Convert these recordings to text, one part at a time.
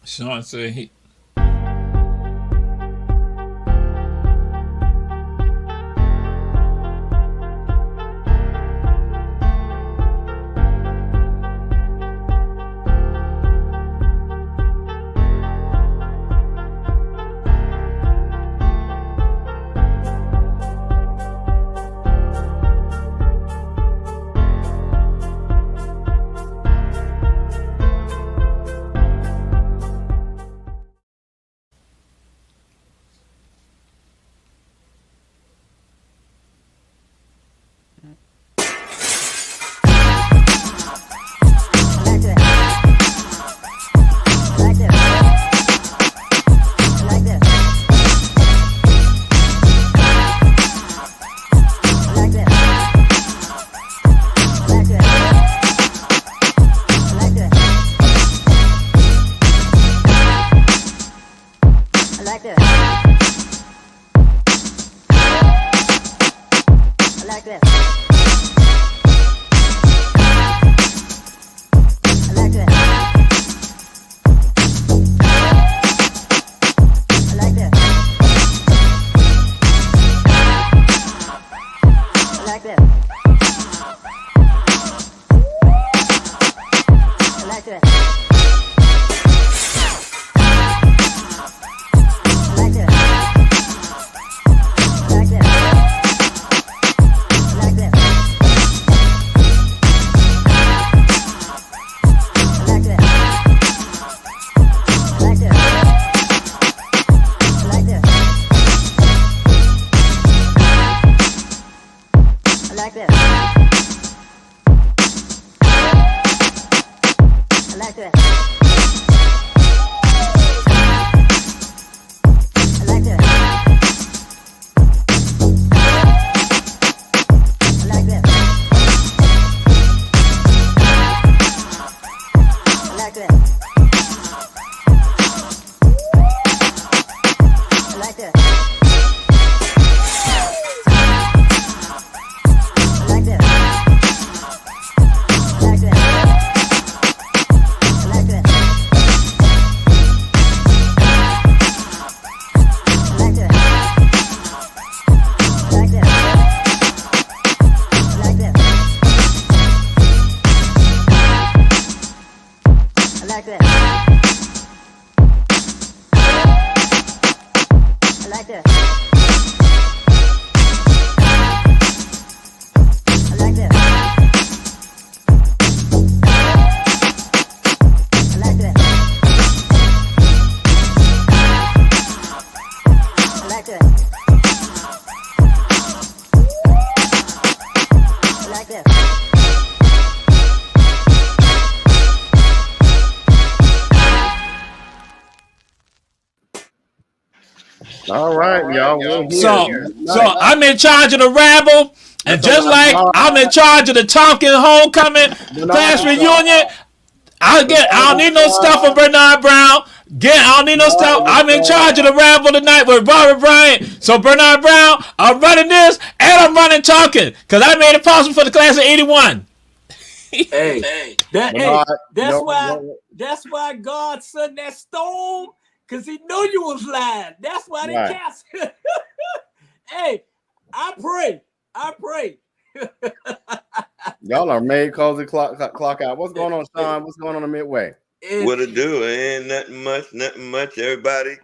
Sean said he. All right, y'all. We're here. So I'm in charge of the Rabble, and just like I'm in charge of the Tompkins homecoming class reunion, I don't need no stuff from Bernard Brown. I don't need no stuff. I'm in charge of the Rabble tonight with Robert Bryant. So Bernard Brown, I'm running this and I'm running talking because I made it possible for the class of '81. That's why God sent that storm, because he knew you was lying. That's why they canceled. Hey, I pray. Y'all are made close the clock out. What's going on, Sean? What's going on in the Midway? What to do? Ain't nothing much. Everybody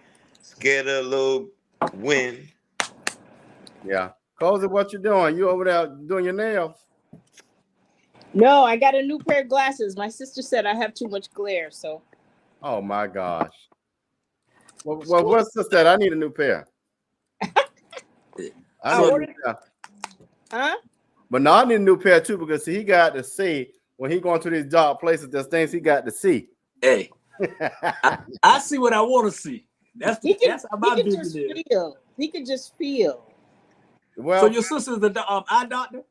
scared of a little wind. Yeah. Cozy, what you doing? You over there doing your nails? No, I got a new pair of glasses. My sister said I have too much glare, so. Oh my gosh. Well, what's this that? I need a new pair. Huh? But no, I need a new pair too, because he got to see when he going to these dark places, there's things he got to see. Hey, I see what I want to see. That's how my vision is. He could just feel. Well, so your sister's the eye doctor?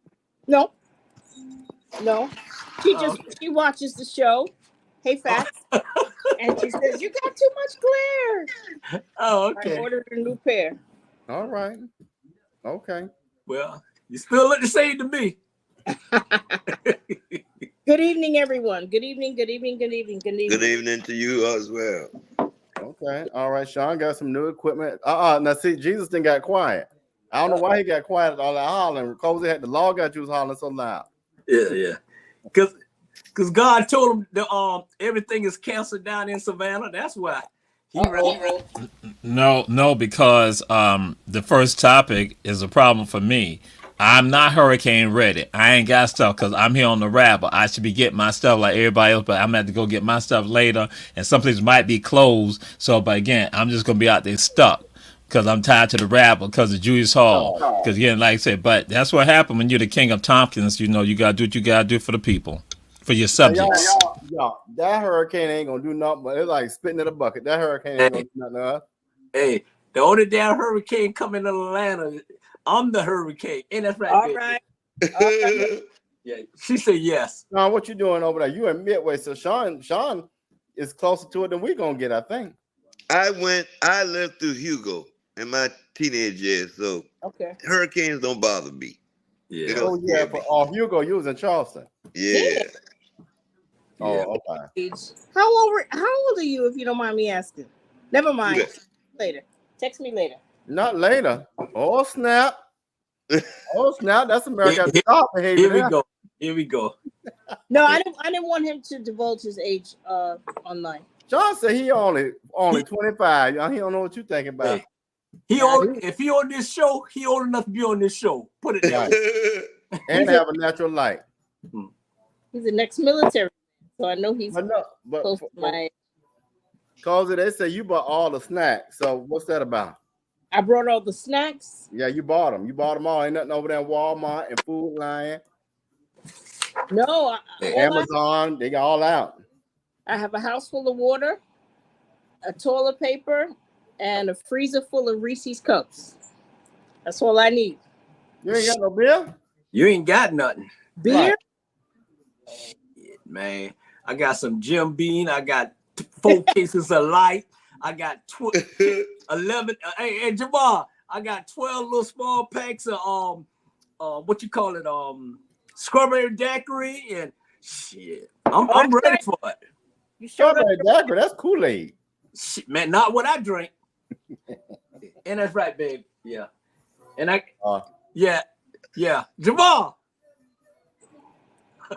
No. She watches the show. Hey, Fats. And she says, you got too much glare. Oh, okay. I ordered a new pair. All right. Okay. Well, you still look the same to me. Good evening, everyone. Good evening, good evening, good evening, good evening. Good evening to you as well. Okay. All right. Sean got some new equipment. Now see, Jesus didn't got quiet. I don't know why he got quiet all that hollering. Cozy had the log out you was hollering so loud. Yeah. Because God told him the everything is canceled down in Savannah. That's why. No, because the first topic is a problem for me. I'm not hurricane ready. I ain't got stuff because I'm here on the Rabble. I should be getting my stuff like everybody else, but I'm gonna have to go get my stuff later, and some places might be closed. So, but again, I'm just gonna be out there stuck because I'm tied to the Rabble because of Julius Hall. Because again, like I said, but that's what happened when you're the king of Tompkins. You know, you gotta do what you gotta do for the people, for your subjects. Y'all, that hurricane ain't gonna do nothing, but it's like spitting in a bucket. That hurricane ain't gonna do nothing to us. Hey, the only damn hurricane coming to Atlanta, I'm the hurricane. And that's right. All right. Yeah, she said yes. Sean, what you doing over there? You in Midway, so Sean is closer to it than we gonna get, I think. I lived through Hugo in my teenage years, so hurricanes don't bother me. Yeah. Oh yeah, Hugo, you was in Charleston. Yeah. Oh, okay. How old are you, if you don't mind me asking? Never mind. Later. Text me later. Not later. Oh snap. Oh snap. That's America's top behavior. Here we go. No, I didn't want him to divulge his age online. John said he only 25. He don't know what you thinking about. If he on this show, he old enough to be on this show. Put it down. And have a natural light. He's an ex-military, so I know he's close to my age. Cause they say you bought all the snacks. So what's that about? I brought all the snacks. Yeah, you bought them. You bought them all. Ain't nothing over there in Walmart and Food Lion. No, Amazon. They got all out. I have a house full of water, a toilet paper, and a freezer full of Reese's cups. That's all I need. You ain't got no beer? You ain't got nothing. Beer? Shit, man. I got some Jim Beam. I got 4 cases of light. I got 11. Hey, Jamal, I got 12 little small packs of what you call it? Strawberry daiquiri and shit. I'm ready for it. You sure? Strawberry daiquiri, that's Kool-Aid. Shit, man, not what I drink. And that's right, babe. Yeah. And yeah. Jamal.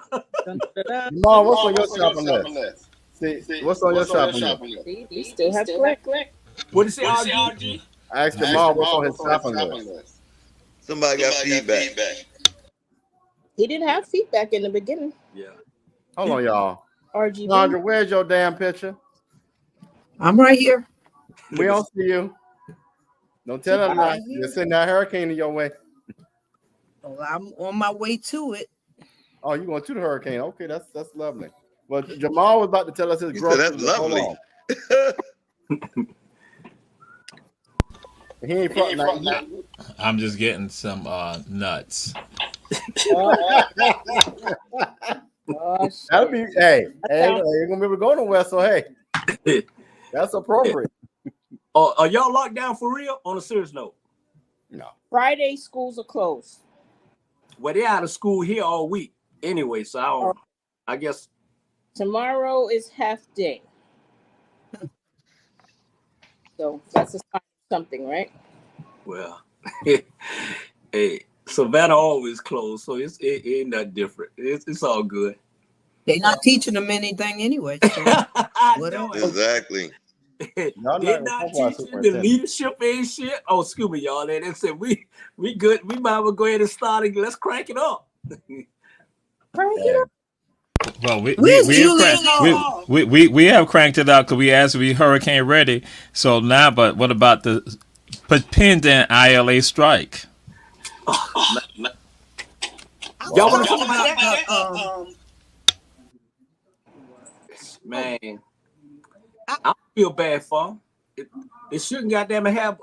Jamal, what's on your shopping list? See, what's on your shopping list? You still have click. What did you say, RG? I asked Jamal what's on his shopping list. Somebody got feedback. He didn't have feedback in the beginning. Yeah. Hold on, y'all. RGB. Sandra, where's your damn picture? I'm right here. We don't see you. Don't tell them that. You're sending that hurricane in your way. Well, I'm on my way to it. Oh, you're going to the hurricane. Okay, that's lovely. Well, Jamal was about to tell us his growth. That's lovely. He ain't front now. I'm just getting some nuts. That'll be you're gonna be able to go nowhere. So hey, that's appropriate. Are y'all locked down for real? On a serious note, no. Friday schools are closed. Well, they're out of school here all week anyway, so I guess tomorrow is half day. So that's a sign of something, right? Well, hey, Savannah always closed, so it ain't that different. It's all good. They're not teaching them anything anyway. So Exactly. They're not teaching the leadership ain't shit. Oh, excuse me, y'all. They said we good. We might as well go ahead and start it. Let's crank it up. Crank it up. Well, we have cranked it up because we asked to be hurricane ready. So now, but what about the pending ILA strike? Y'all want to talk about that? Man, I feel bad for them. They shouldn't goddamn have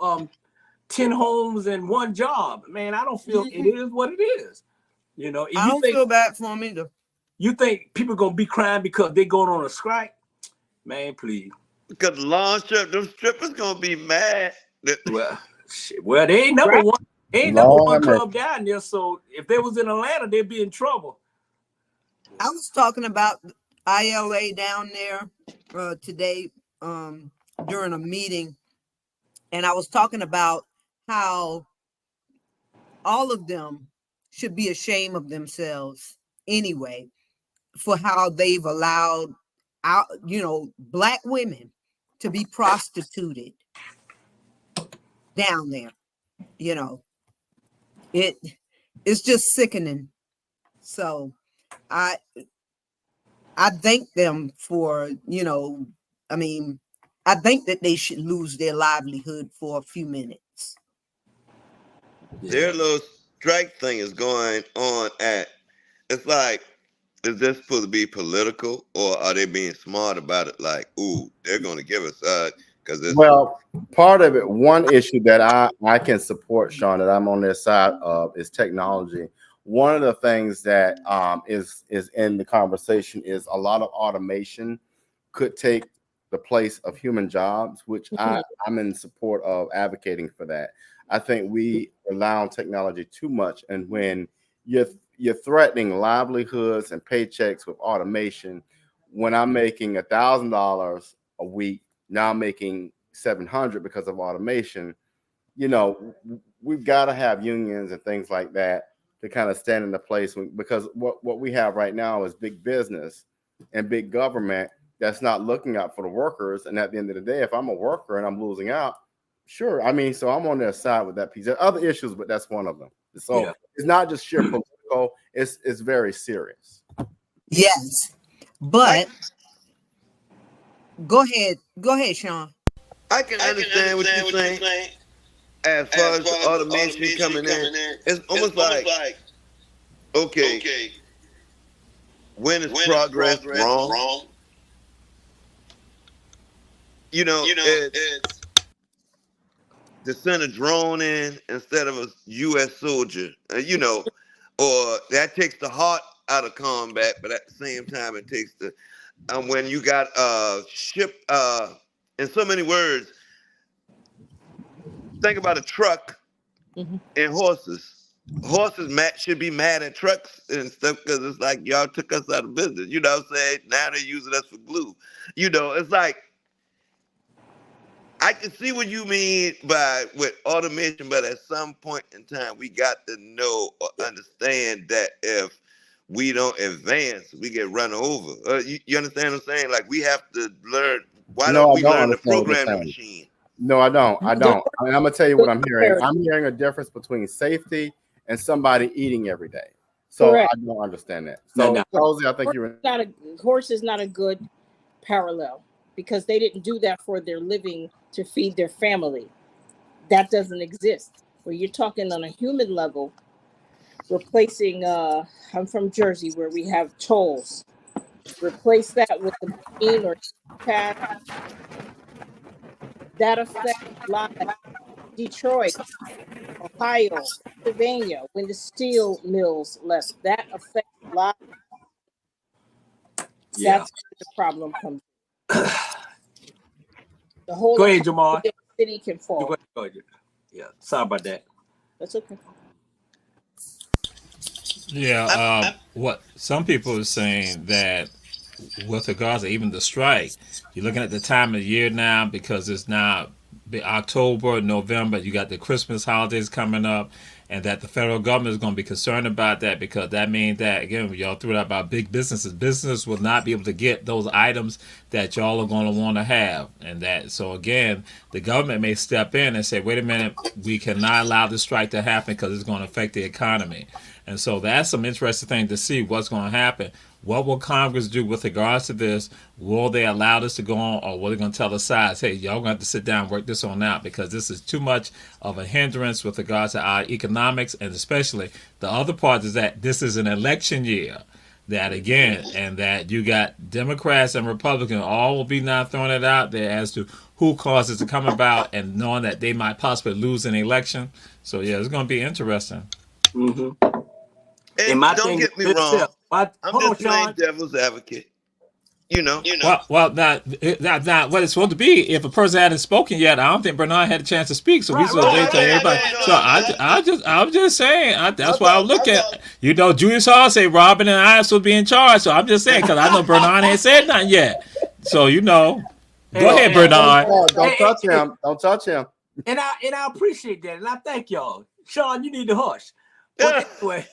10 homes and 1 job. Man, I don't feel it is what it is. You know, I don't feel bad for them either. You think people gonna be crying because they going on a strike? Man, please. Because the lawn strip, them strippers gonna be mad. Well, they ain't number one. Ain't number one club down there. So if they was in Atlanta, they'd be in trouble. I was talking about ILA down there today during a meeting, and I was talking about how all of them should be ashamed of themselves anyway for how they've allowed black women to be prostituted down there. It's just sickening. So I thank them for, I think that they should lose their livelihood for a few minutes. Their little strike thing is going on it's like, is this supposed to be political, or are they being smart about it? Like, ooh, they're going to give us because it's Well, part of it, one issue that I can support, Sean, that I'm on their side of is technology. One of the things that is in the conversation is a lot of automation could take the place of human jobs, which I'm in support of advocating for that. I think we rely on technology too much, and when you're threatening livelihoods and paychecks with automation, when I'm making $1,000 a week, now I'm making 700 because of automation. We've got to have unions and things like that to kind of stand in the place because what we have right now is big business and big government that's not looking out for the workers. And at the end of the day, if I'm a worker and I'm losing out, sure. So I'm on their side with that piece. There are other issues, but that's one of them. So it's not just sheer political, it's very serious. Yes. But go ahead, Sean. I can understand what you're saying. As far as automation coming in, it's almost like, okay, when is progress wrong? It's to send a drone in instead of a U.S. soldier, or that takes the heart out of combat, but at the same time, it takes when you got ship, in so many words, think about a truck and horses. Horses should be mad at trucks and stuff because it's like, y'all took us out of business. You know what I'm saying? Now they're using us for glue. It's like, I can see what you mean with automation, but at some point in time, we got to know or understand that if we don't advance, we get run over. You understand what I'm saying? Like, we have to learn. Why don't we learn to program the machine? No, I don't. I'm going to tell you what I'm hearing. I'm hearing a difference between safety and somebody eating every day. So correct. I don't understand that. So, Rosie, I think horse is not a good parallel because they didn't do that for their living to feed their family. That doesn't exist. Where you're talking on a human level, replacing, I'm from Jersey where we have tolls. Replace that with the machine or pad. That affects lives. Detroit, Ohio, Pennsylvania, when the steel mills left, that affects lives. Yeah. That's where the problem comes. The whole go ahead, Jamal. City can fall. Go ahead. Yeah, sorry about that. That's okay. Yeah, what some people are saying that with regards to even the strike, you're looking at the time of the year now because it's now October, November, you got the Christmas holidays coming up, and that the federal government is going to be concerned about that because that means that, again, y'all threw it out about big businesses. Business will not be able to get those items that y'all are going to want to have. And that, so again, the government may step in and say, wait a minute, we cannot allow this strike to happen because it's going to affect the economy. And so that's some interesting thing to see what's going to happen. What will Congress do with regards to this? Will they allow this to go on, or will they going to tell the sides, hey, y'all going to have to sit down and work this on out because this is too much of a hindrance with regards to our economics, and especially the other part is that this is an election year. That again, and that you got Democrats and Republicans all will be now throwing it out there as to who caused it to come about and knowing that they might possibly lose an election. So yeah, it's going to be interesting. And don't get me wrong, I'm just playing devil's advocate. You know. Well, now, what it's supposed to be, if a person hadn't spoken yet, I don't think Bernard had a chance to speak, so we Right, supposed to right, wait till right, everybody. right, So right. I'm just saying, that's why I look at, Julius Hall say Robin and I supposed to be in charge, so I'm just saying, because I know Bernard ain't said nothing yet. So, go ahead, Bernard. Don't touch him. Don't touch him. And I appreciate that, and I thank y'all. Sean, you need to hush. But anyway,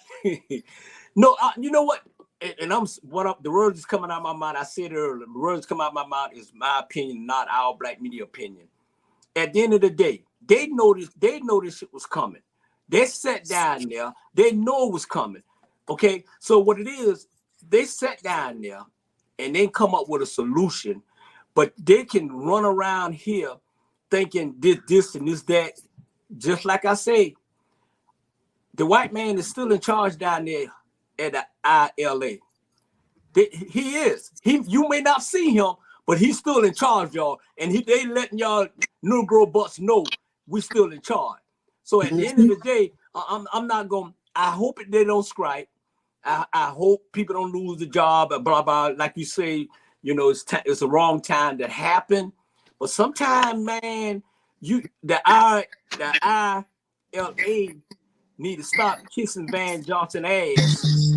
no, you know what? And the words is coming out of my mouth. I said it earlier. The words come out of my mouth is my opinion, not our black media opinion. At the end of the day, they noticed shit was coming. They sat down there. They know it was coming. Okay, so what it is, they sat down there and they come up with a solution, but they can run around here thinking this and this, that. Just like I say, the white man is still in charge down there at the ILA. He is. You may not see him, but he's still in charge, y'all. And they letting y'all Negro butts know we still in charge. So at the end of the day, I'm not going. I hope they don't strike. I hope people don't lose the job. Blah blah. Like you say, it's the wrong time to happen. But sometimes, man, the ILA need to stop kissing Van Johnson ass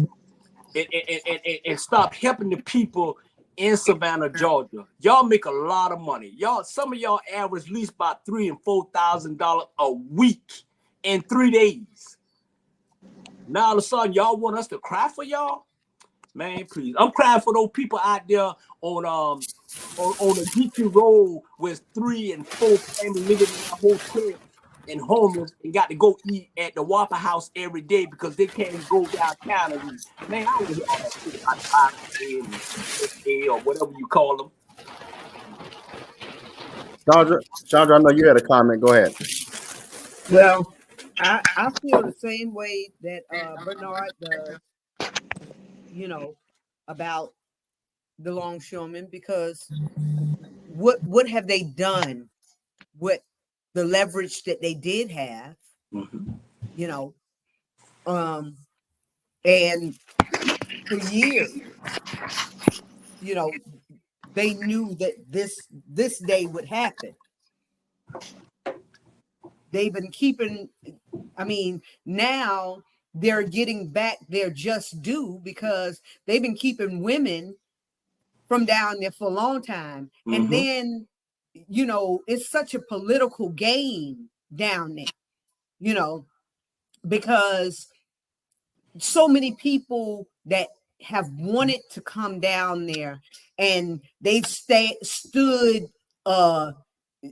and stop helping the people in Savannah, Georgia. Y'all make a lot of money. Some of y'all average at least about $3,000 and $4,000 a week in 3 days. Now all of a sudden y'all want us to cry for y'all? Man, please. I'm crying for those people out there on the GQ Road with 3 and 4 families living in a hotel and homeless and got to go eat at the Waffle House every day because they can't go downtown and eat. Man, I don't hear all that shit about IRA or whatever you call them. Chandra, I know you had a comment. Go ahead. Well, I feel the same way that Bernard does, about the longshoremen, because what have they done with the leverage that they did have? And for years, they knew that this day would happen. They've been keeping, now they're getting back their just due because they've been keeping women from down there for a long time. And then, it's such a political game down there, because so many people that have wanted to come down there and they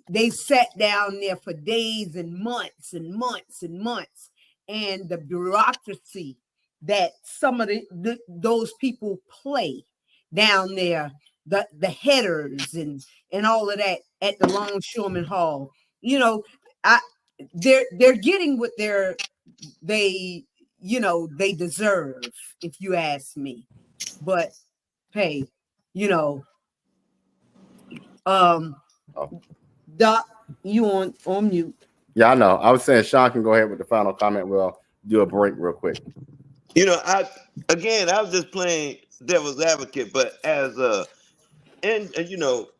they sat down there for days and months and months and months, and the bureaucracy that some of those people play down there, the headers and all of that at the Longshoreman Hall, they're getting what they deserve, if you ask me. But hey, Doc, you on mute. Yeah, I know. I was saying Sean can go ahead with the final comment. We'll do a break real quick. I was just playing devil's advocate, but as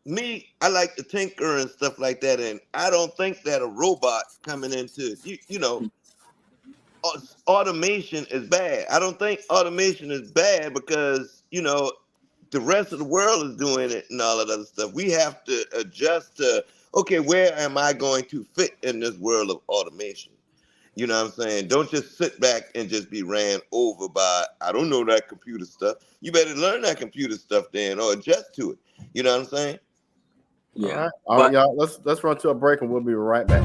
me, I like to tinker and stuff like that, and I don't think that a robot coming into automation is bad. I don't think automation is bad because the rest of the world is doing it and all that other stuff. We have to adjust to, okay, where am I going to fit in this world of automation? You know what I'm saying? Don't just sit back and just be ran over by, I don't know that computer stuff. You better learn that computer stuff then, or adjust to it. You know what I'm saying? Yeah. All right, y'all. Let's run to a break and we'll be right back.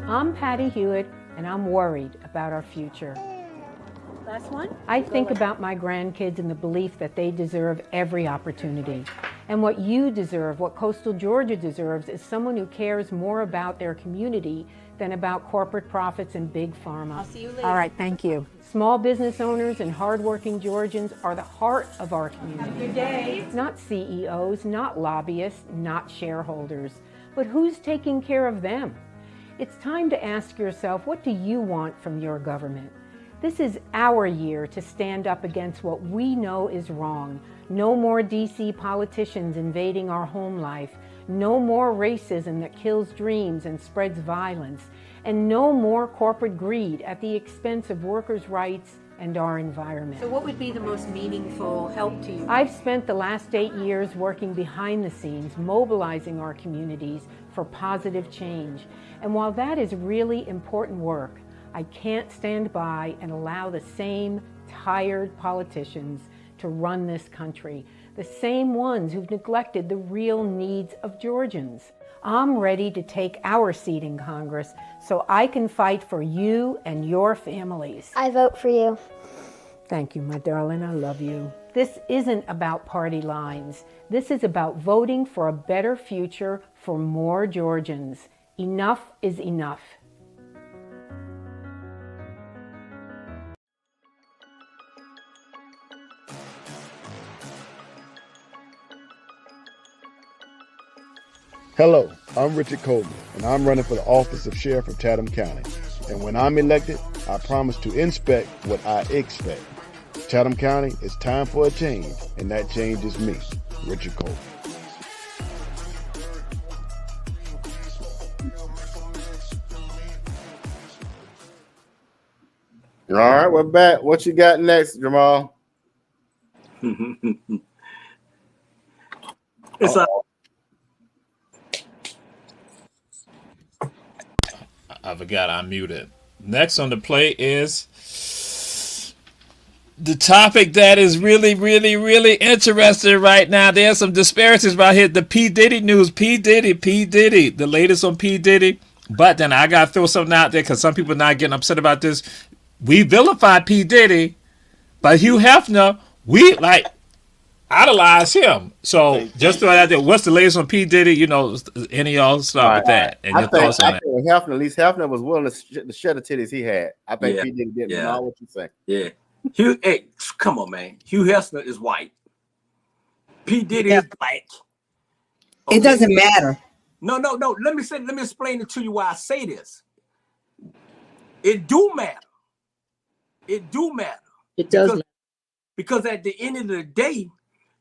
I'm Patty Hewitt, and I'm worried about our future. Last one? I think about my grandkids and the belief that they deserve every opportunity. And what you deserve, what coastal Georgia deserves, is someone who cares more about their community than about corporate profits and big pharma. I'll see you later. All right, thank you. Small business owners and hardworking Georgians are the heart of our community. Have a good day. Not CEOs, not lobbyists, not shareholders, but who's taking care of them? It's time to ask yourself, what do you want from your government? This is our year to stand up against what we know is wrong. No more DC politicians invading our home life. No more racism that kills dreams and spreads violence. And no more corporate greed at the expense of workers' rights and our environment. So what would be the most meaningful help to you? I've spent the last 8 years working behind the scenes, mobilizing our communities for positive change. And while that is really important work, I can't stand by and allow the same tired politicians to run this country, the same ones who've neglected the real needs of Georgians. I'm ready to take our seat in Congress so I can fight for you and your families. I vote for you. Thank you, my darling. I love you. This isn't about party lines. This is about voting for a better future for more Georgians. Enough is enough. Hello, I'm Richard Coleman, and I'm running for the office of Sheriff of Chatham County. And when I'm elected, I promise to inspect what I expect. Chatham County, it's time for a change, and that change is me, Richard Coleman. All right, we're back. What you got next, Jamal? It's a I forgot I muted. Next on the plate is the topic that is really, really, really interesting right now. There's some disparities right here. The P. Diddy news. P. Diddy. The latest on P. Diddy. But then I got to throw something out there because some people are not getting upset about this. We vilified P. Diddy, but Hugh Hefner, we idolize him. So just throw it out there. What's the latest on P. Diddy? You know, any of y'all start with that and your thoughts on that. Hefner, at least Hefner was willing to shed the titties he had. I think P. Diddy didn't know what you say. Yeah. Hugh, hey, come on, man. Hugh Hefner is white. P. Diddy is black. Okay. It doesn't matter. No. Let me explain it to you why I say this. It do matter. It do matter. It does. Because at the end of the day,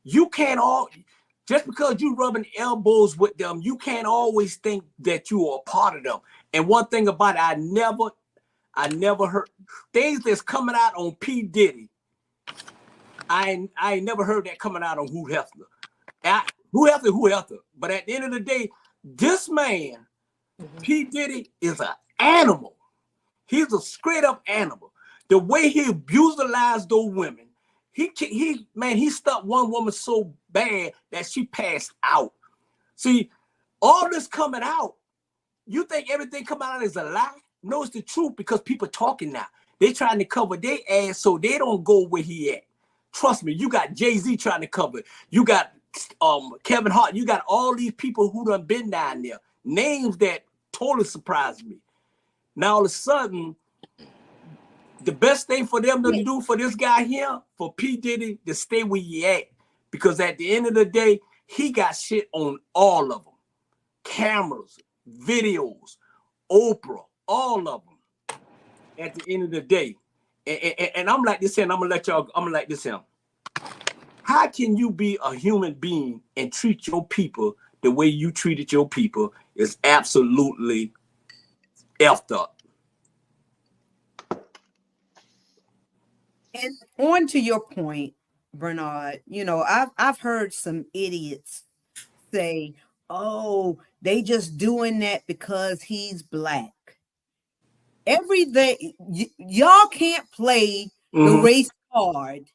you can't just because you rubbing elbows with them, you can't always think that you are a part of them. And one thing about it, I never heard things that's coming out on P. Diddy. I ain't never heard that coming out on Hugh Hefner. Who Hefner. But at the end of the day, this man, P. Diddy, is an animal. He's a straight up animal. The way he abused those women, he stuck one woman so bad that she passed out. See, all this coming out, you think everything coming out is a lie? No, it's the truth because people talking now. They trying to cover their ass so they don't go where he at. Trust me, you got Jay-Z trying to cover it. You got Kevin Hart. You got all these people who done been down there. Names that totally surprised me. Now all of a sudden, the best thing for them to do for this guy here, for P. Diddy, to stay where he at. Because at the end of the day, he got shit on all of them. Cameras, videos, Oprah, all of them. At the end of the day. And I'm like this here, and I'm like this here. How can you be a human being and treat your people the way you treated your people is absolutely effed up. And on to your point, Bernard, you know, I've heard some idiots say, oh, they just doing that because he's black. Every day, y'all can't play the race card.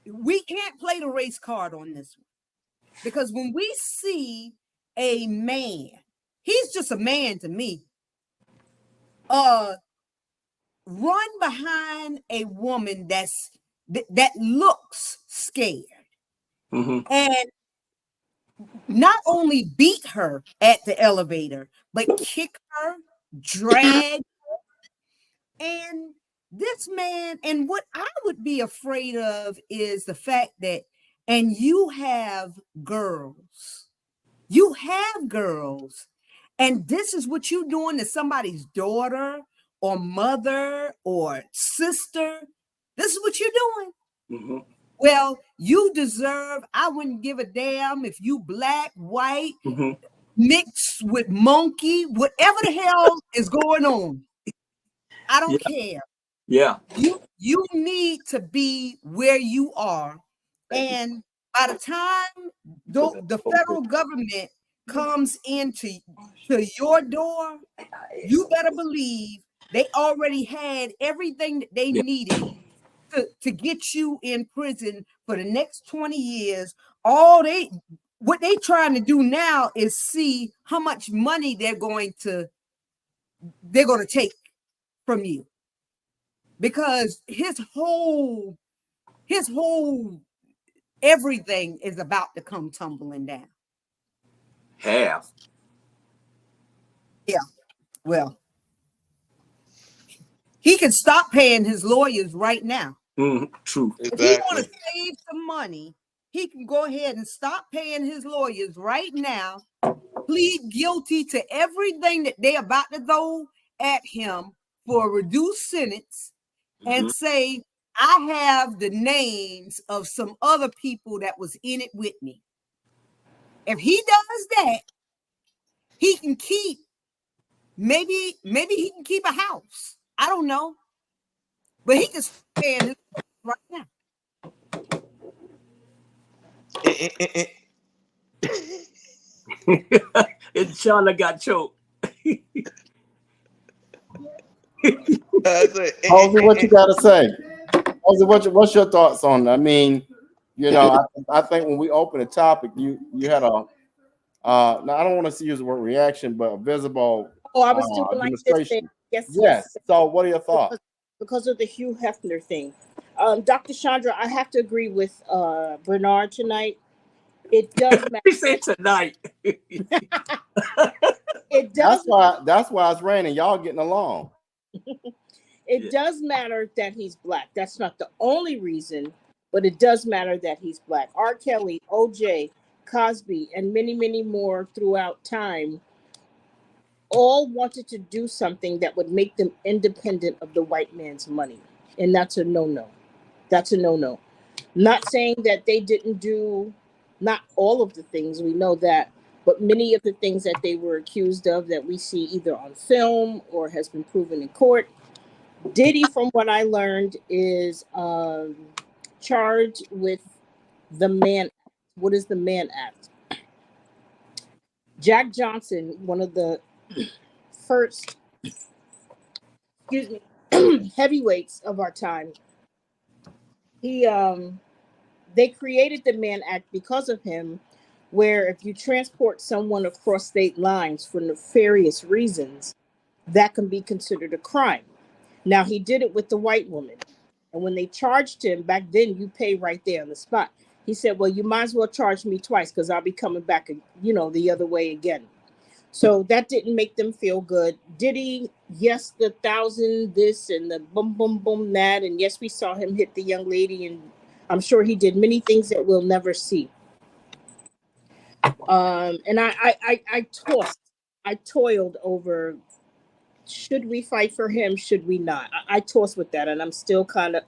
We can't play the race card on this one. Because when we see a man, he's just a man to me, run behind a woman that looks scared, and not only beat her at the elevator, but kick her, drag, and this man, and what I would be afraid of is the fact that, and you have girls, and this is what you're doing to somebody's daughter or mother or sister. This is what you're doing. Well, you deserve, I wouldn't give a damn if you black, white, mixed with monkey, whatever the hell is going on. I don't care. Yeah. You need to be where you are. And by the time the federal government comes into your door, you better believe they already had everything that they needed to get you in prison for the next 20 years. What they trying to do now is see how much money they're going to take from you, because his whole everything is about to come tumbling down. Yeah. Well, he can stop paying his lawyers right now. True. If he want to save some money, he can go ahead and stop paying his lawyers right now, plead guilty to everything that they're about to throw at him for a reduced sentence, and say, I have the names of some other people that was in it with me. If he does that, he can keep, maybe he can keep a house. I don't know. But he can stand his right now. And Charlotte got choked. Halsey, what you got to say? Halsey, what's your thoughts on it? I mean, you know, I think when we opened the topic, you had a now I don't want to use the word reaction, but a visible I was doing like this thing. Yes. So what are your thoughts? Because of the Hugh Hefner thing. Dr. Chandra, I have to agree with Bernard tonight. It does matter. He said tonight. It does. That's why it's raining. Y'all getting along. It does matter that he's black. That's not the only reason, but it does matter that he's black. R. Kelly, OJ, Cosby, and many, many more throughout time all wanted to do something that would make them independent of the white man's money. And that's a no-no. That's a no-no. Not saying that they didn't do, not all of the things, we know that, but many of the things that they were accused of that we see either on film or has been proven in court. Diddy, from what I learned, is charged with the Mann Act. What is the Mann Act? Jack Johnson, one of the first, heavyweights of our time, they created the Mann Act because of him, where if you transport someone across state lines for nefarious reasons, that can be considered a crime. Now, he did it with the white woman. And when they charged him back then, you pay right there on the spot. He said, well, you might as well charge me twice because I'll be coming back, the other way again. So that didn't make them feel good. Diddy, yes, the 1,000 this and the boom, boom, boom, that. And yes, we saw him hit the young lady. And I'm sure he did many things that we'll never see. And I toiled over, should we fight for him? Should we not? I tossed with that, and I'm still kind of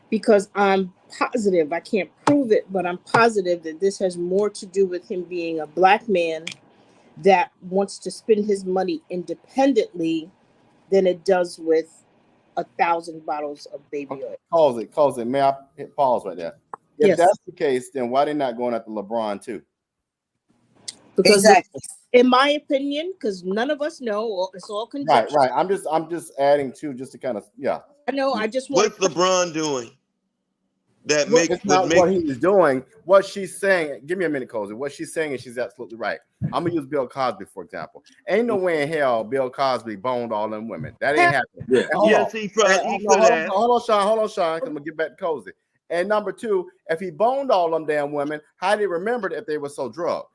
because I'm positive, I can't prove it, but I'm positive that this has more to do with him being a black man that wants to spend his money independently than it does with 1,000 bottles of baby oil. Calls it. May I hit pause right there? If that's the case, then why they not going after LeBron too? Because in my opinion, because none of us know, it's all conjecture. Right. I'm just adding to just to kind of I know. I just want. What's LeBron doing? that Look, make it's would not make what he was doing. What she's saying, give me a minute, Cozy. What she's saying is she's absolutely right. I'm gonna use Bill Cosby, for example. Ain't no way in hell Bill Cosby boned all them women. That ain't happening. Yeah. And hold yes, on. he probably he And could have. hold on, Sean. Hold on, Sean, because I'm gonna get back to Cozy. And number two, if he boned all them damn women, how do they remember if they were so drugged?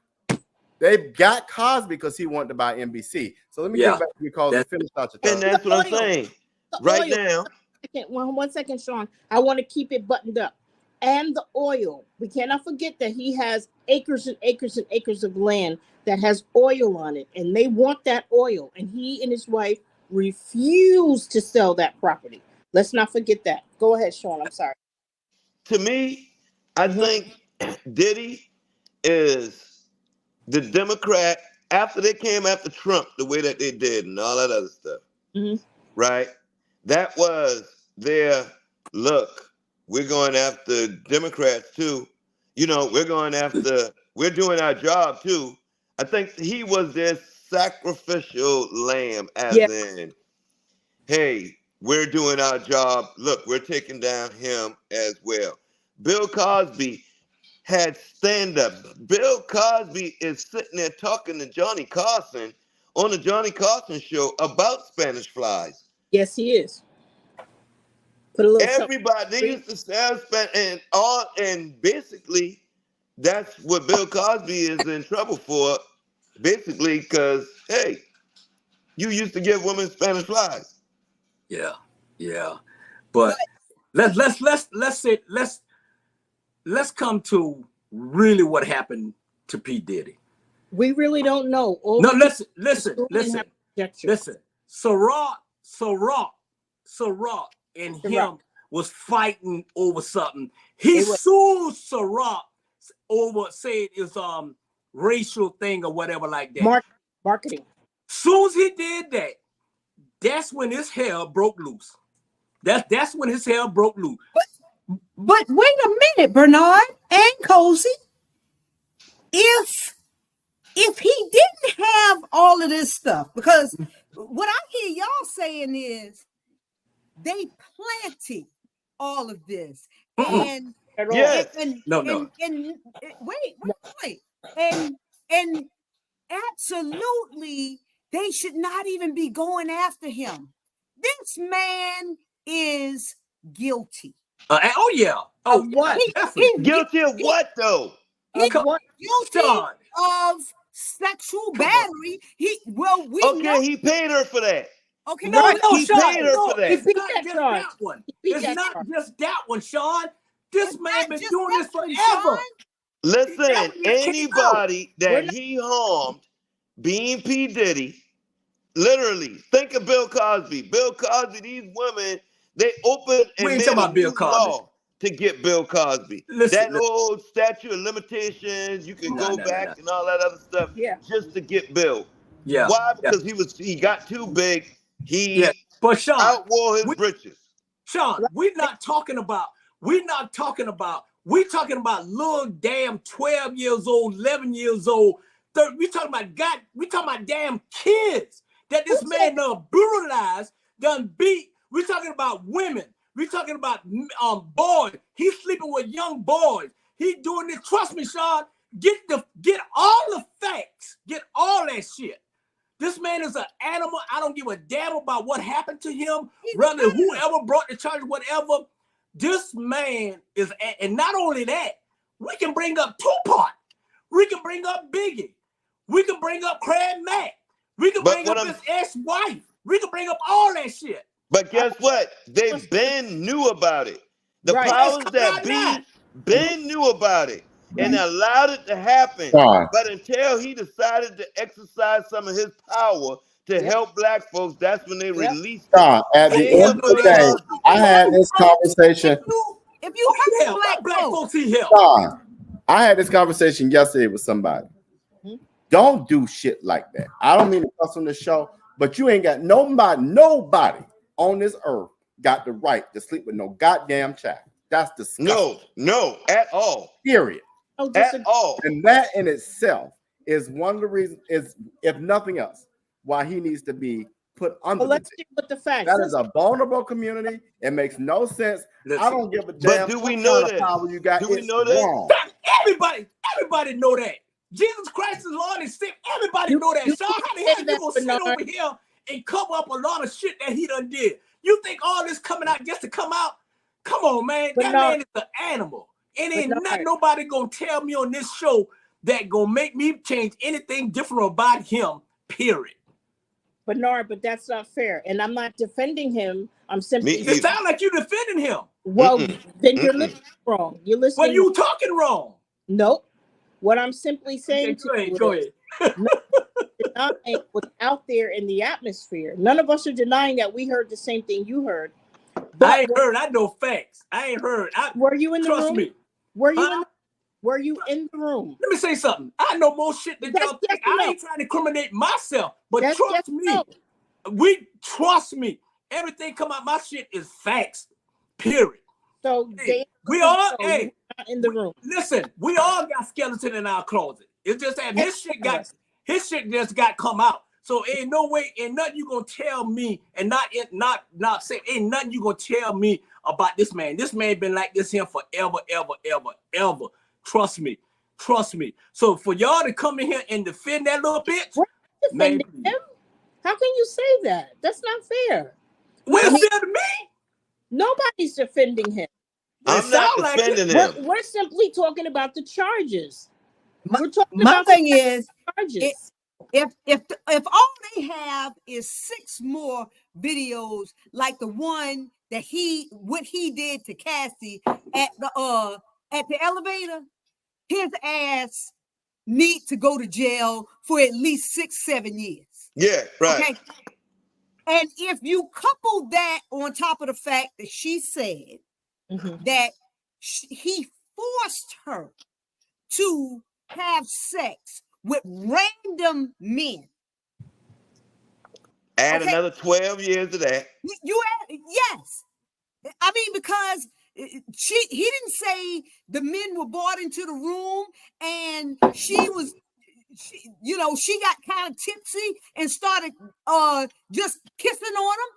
They got Cosby because he wanted to buy NBC. So let me Yeah. get back to you, Cosby. Finish out your And thought. that's what I'm Oil. saying. The Right oil. now, One second, Sean. I want to keep it buttoned up. And the oil. We cannot forget that he has acres and acres and acres of land that has oil on it, and they want that oil. And he and his wife refuse to sell that property. Let's not forget that. Go ahead, Sean. I'm sorry. to me, I think Diddy is the Democrat after they came after Trump the way that they did and all that other stuff. Mhm. Right? That was their look. We're going after Democrats too. You know, we're doing our job too. I think he was their sacrificial lamb, as Yeah. in, hey, we're doing our job. Look, we're taking down him as well. Bill Cosby had stand-ups. Bill Cosby is sitting there talking to Johnny Carson on the Johnny Carson show about Spanish flies. Yes, he is. Put a little something. Everybody they used to sell Spanish and basically that's what Bill Cosby is in trouble for, basically, because hey, you used to give women Spanish flies. Yeah. Yeah. But let's come to really what happened to P. Diddy. We really don't know. All No, we listen. can do is have conjecture. Listen. Ciroc and him was fighting over something. He sued Ciroc over, say it is racial thing or whatever like that. Marketing. Soon as he did that, that's when his hell broke loose. That's when his hell broke loose. But wait a minute, Bernard and Cozy. If he didn't have all of this stuff, because what I hear y'all saying is they planted all of this. And yes. And absolutely they should not even be going after him. This man is guilty. Oh yeah. Oh what? He's guilty of what though? He's guilty of sexual battery. He paid her for that. Okay, no, he Sean, paid her for that. It's not just that one. It's not just that one, Sean. This man been doing this forever. Listen, anybody that he harmed, being P. Diddy, literally, think of Bill Cosby. Bill Cosby, these women, they opened and made a new law to get Bill Cosby. That old statute of limitations, you can go back and all that other stuff just to get Bill. Yeah. Why? Because he got too big. He but Sean, outwore his britches. Sean, we're talking about little damn 12 years old, 11 years old. We're talking about damn kids that this man done brutalized, done beat. We're talking about women. We're talking about boys. He's sleeping with young boys. He doing this. Trust me, Sean. Get all the facts. Get all that shit. This man is an animal. I don't give a damn about what happened to him. Rather, whoever brought the charge, whatever. This man is, and not only that, we can bring up Tupac. We can bring up Biggie. We can bring up Craig Mack. We can bring up his ex-wife. We can bring up all that shit. But guess what? They Ben knew about it. The powers that be, Ben knew about it and allowed it to happen. But until he decided to exercise some of his power to help black folks, that's when they released him. At the end of the day, I had this conversation. If you help black folks, he helped. I had this conversation yesterday with somebody. Don't do shit like that. I don't mean to cuss on the show, but you ain't got nobody on this earth got the right to sleep with no goddamn child. That's disgusting. No, at all. Period. At all. And that in itself is one of the reasons, is if nothing else, why he needs to be put under But the let's table. stick with the facts. That is a vulnerable community. It makes no sense. Listen, I don't give a But damn do we what know kind of that? power you got. Do we It's know that? wrong. everybody know that. Jesus Christ is Lord and Savior. Everybody know that. You Sean, how the say hell you that, gonna sit Bernard. over here and cover up a lot of shit that he done did? You think all this coming out just to come out? Come on, man. That Bernard. man is an animal. It ain't Bernard. nothing nobody gonna tell me on this show that gonna make me change anything different about him, period. Bernard, but that's not fair. And I'm not defending him. I'm Me simply It either. sounds like you defending him. well, then you're Mm-mm. listening wrong. You're But listening. you talking wrong. Nope. What I'm simply saying to you Go is ahead. denying what's out there in the atmosphere. None of us are denying that we heard the same thing you heard. I But ain't heard. I know facts. I ain't heard. were you in the Trust room? me. Were you Huh? in? Were you in the room? Let me say something. I know more shit than That's y'all yes think. or I no. ain't trying to incriminate myself, but That's trust yes or me. no. Trust me. Everything come out my shit is facts. Period. So Hey, they we all, you hey, were not in the room. listen, we all got skeleton in our closet. It's just that his shit just got come out. So ain't no way, ain't nothing you gonna tell me, and not say, ain't nothing you gonna tell me about this man. This man been like this here forever, ever. Trust me. So for y'all to come in here and defend that little bitch, We're not man, defending him. How can you say that? That's not fair. well, I mean, fair to me. nobody's defending him. But it I'm not sound like it. defending him. We're simply talking about the charges. My, We're talking my about thing the is, charges. if all they have is 6 more videos like the one that what he did to Cassie at the elevator, his ass need to go to jail for at least 6-7 years. Yeah, right. Okay. And if you couple that on top of the fact that she said that he forced her to have sex with random men. Add Okay. another 12 years to that. Yes. I mean, because he didn't say the men were brought into the room and she got kind of tipsy and started just kissing on him.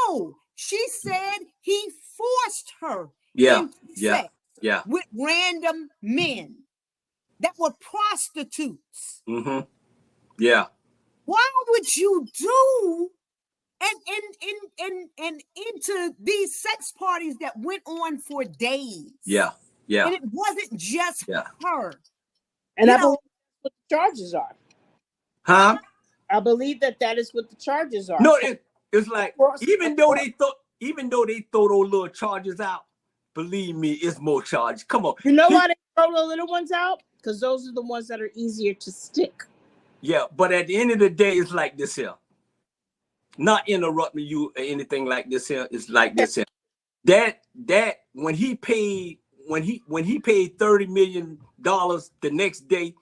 No, she said he forced her into sex with random men that were prostitutes. Yeah. Why would you do and into these sex parties that went on for days? Yeah. And it wasn't just her. And I believe that's what the charges are. Huh? I believe that is what the charges are. No, it's like even though they throw those little charges out, believe me, it's more charges. Come on. You know why they throw the little ones out? Because those are the ones that are easier to stick. Yeah, but at the end of the day, it's like this here. Not interrupting you or anything like this here. It's like this here. That when he paid $30 million the next day,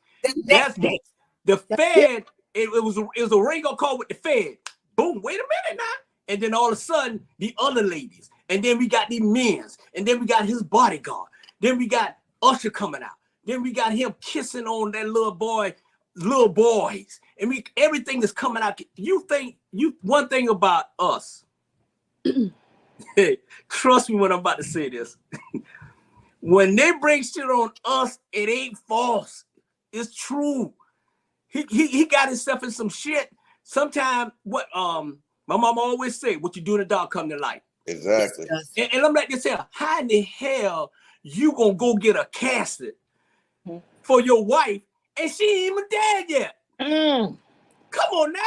the Fed. It was a ringo call with the Fed. Boom, wait a minute now. And then all of a sudden, the other ladies. And then we got the men's. And then we got his bodyguard. Then we got Usher coming out. Then we got him kissing on that little boys. And everything is coming out. One thing about us. Hey, trust me when I'm about to say this. When they bring shit on us, it ain't false. It's true. He got himself in some shit. Sometimes what my mom always say, what you do in the dark come to light. Exactly. And I'm like this here, how in the hell you gonna go get a casket for your wife and she ain't even dead yet? Come on now.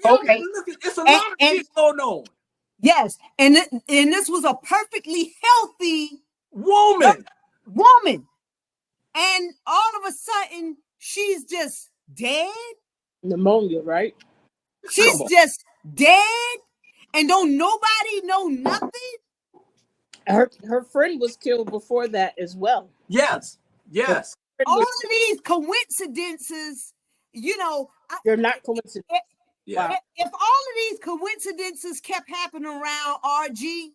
Okay. Look, it's a lot of shit going on. Yes, and this was a perfectly healthy woman. And all of a sudden, she's just dead. Pneumonia, right? She's just dead, and don't nobody know nothing. Her friend was killed before that as well. Yes. All of these coincidences, they're not coincidences. Yeah. If all of these coincidences kept happening around RG,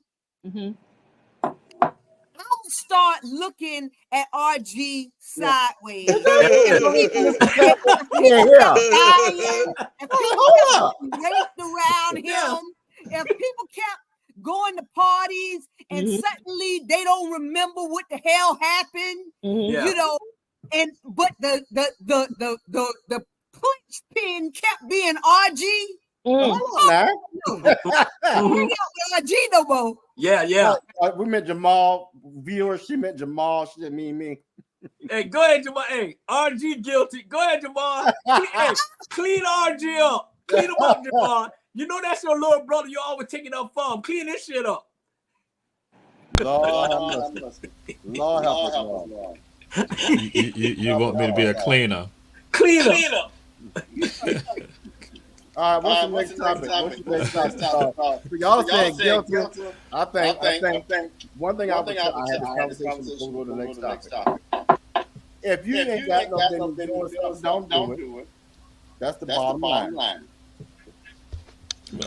I would start looking at RG sideways. Yeah, If people kept raped around him, if people kept going to parties and suddenly they don't remember what the hell happened, you know, but the punch pin kept being RG. Hold on now. Hang out with RG no more. Yeah. We met Jamal. Viewer, she met Jamal. She didn't mean me. Hey, go ahead, Jamal. Hey, RG guilty. Go ahead, Jamal. Hey, clean RG up. Clean him up, Jamal. You know that's your little brother. You're always taking up for him. Clean this shit up. Lord help us. Lord help us, Lord. You want me to be a cleaner? Cleaner. All right, what's the next topic? Y'all saying guilty. I think one thing I had this conversation before we go to the next topic. If you ain't got no business doing something, don't do it. That's the bottom line.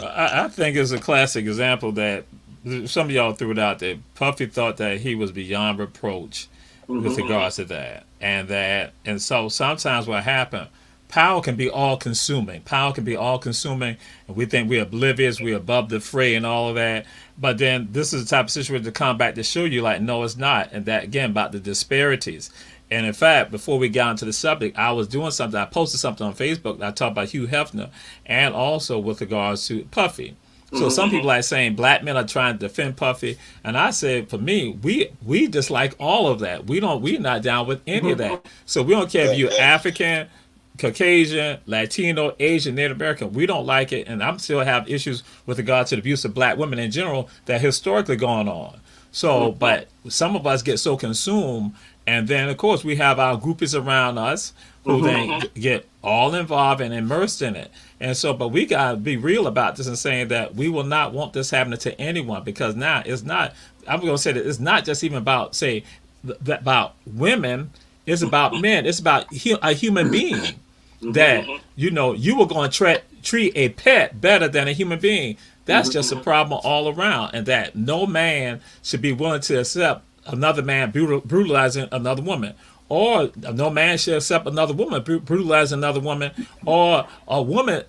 I think it's a classic example that some of y'all threw it out there. Puffy thought that he was beyond reproach with regards to that. And so sometimes what happened, power can be all consuming. And we think we're oblivious, we're above the fray and all of that. But then this is the type of situation to come back to show you, like, no, it's not. And that, again, about the disparities. And in fact, before we got into the subject, I was doing something. I posted something on Facebook. I talked about Hugh Hefner and also with regards to Puffy. So some people are saying black men are trying to defend Puffy. And I said, for me, we dislike all of that. We're not down with any of that. So we don't care if you're African, Caucasian, Latino, Asian, Native American. We don't like it. And I'm still have issues with regard to the abuse of black women in general that historically gone on. So, but some of us get so consumed. And then, of course, we have our groupies around us who then get all involved and immersed in it. And so, but we got to be real about this and saying that we will not want this happening to anyone, because now it's not, I'm going to say that it's not just even about, say, about women. It's about men. It's about a human being that, you know, you were going to treat a pet better than a human being. That's just a problem all around. And that no man should be willing to accept another man brutalizing another woman, or no man should accept another woman brutalizing another woman, or a woman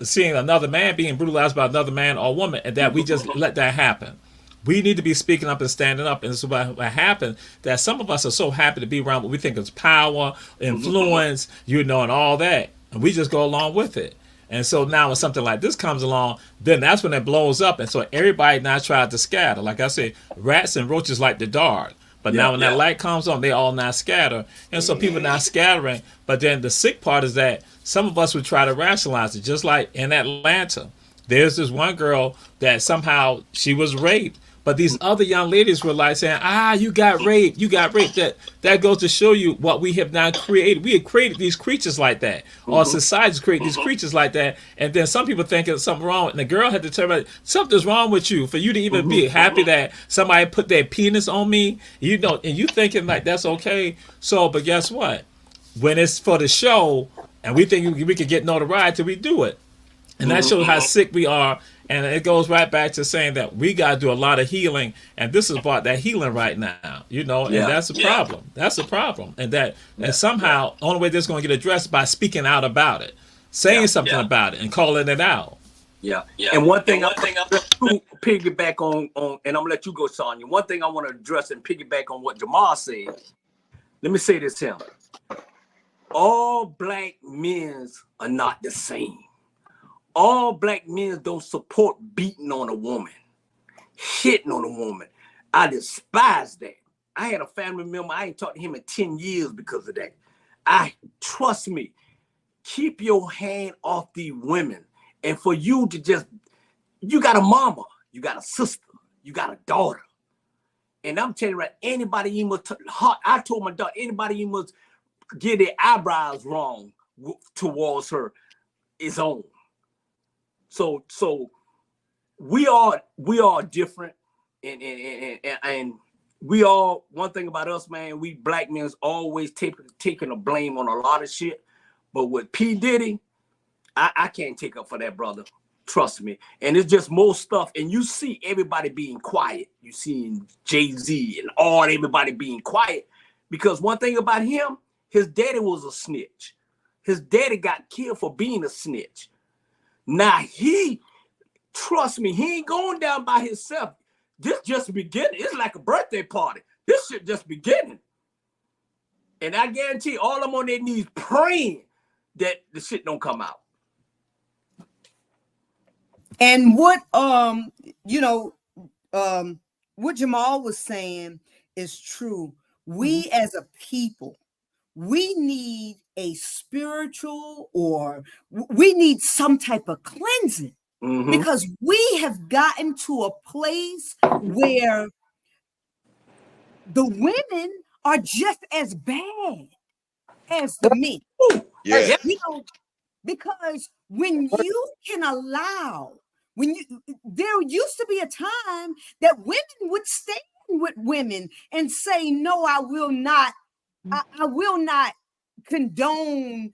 seeing another man being brutalized by another man or woman, and that we just let that happen. We need to be speaking up and standing up. And so what happened, that some of us are so happy to be around what we think is power, influence, you know, and all that, and we just go along with it. And so now when something like this comes along, then that's when it blows up. And so everybody now tries to scatter. Like I said, rats and roaches like the dark. But now when that light comes on, they all now scatter. And so people now scattering. But then the sick part is that some of us would try to rationalize it. Just like in Atlanta, there's this one girl that somehow she was raped. But these other young ladies were like saying, you got raped. That goes to show you what we have now created. We have created these creatures like that. Our societies create these creatures like that. And then some people think there's something wrong. And the girl had to tell me, something's wrong with you for you to even be happy that somebody put their penis on me. You know, and you thinking like that's okay. So, but guess what? When it's for the show and we think we can get notoriety, we do it. And that shows how sick we are. And it goes right back to saying that we got to do a lot of healing. And this is about that healing right now, you know, and that's a problem. That's a problem. And that and somehow the only way this is going to get addressed by speaking out about it, saying something about it and calling it out. And one thing I to piggyback on, and I'm going to let you go, Sonya. One thing I want to address and piggyback on what Jamal said. Let me say this to him. All black men are not the same. All black men don't support beating on a woman, hitting on a woman. I despise that. I had a family member, I ain't talked to him in 10 years because of that. Trust me, keep your hand off the women. And for you to just, you got a mama, you got a sister, you got a daughter. And I'm telling you right, anybody you must, I told my daughter, anybody you must get their eyebrows wrong towards her is on. So we are different, and we all, one thing about us, man, we black men is always taking the blame on a lot of shit. But with P. Diddy, I can't take up for that brother. Trust me. And it's just more stuff. And you see everybody being quiet. You see Jay-Z and everybody being quiet. Because one thing about him, his daddy was a snitch. His daddy got killed for being a snitch. Now trust me, he ain't going down by himself. This just beginning. It's like a birthday party. This shit just beginning. And I guarantee all of them on their knees praying that the shit don't come out. And what what Jamal was saying is true. We as a people, we need a spiritual, or we need some type of cleansing, because we have gotten to a place where the women are just as bad as the men. Yeah. Because when you can allow, there used to be a time that women would stand with women and say, no, I will not condone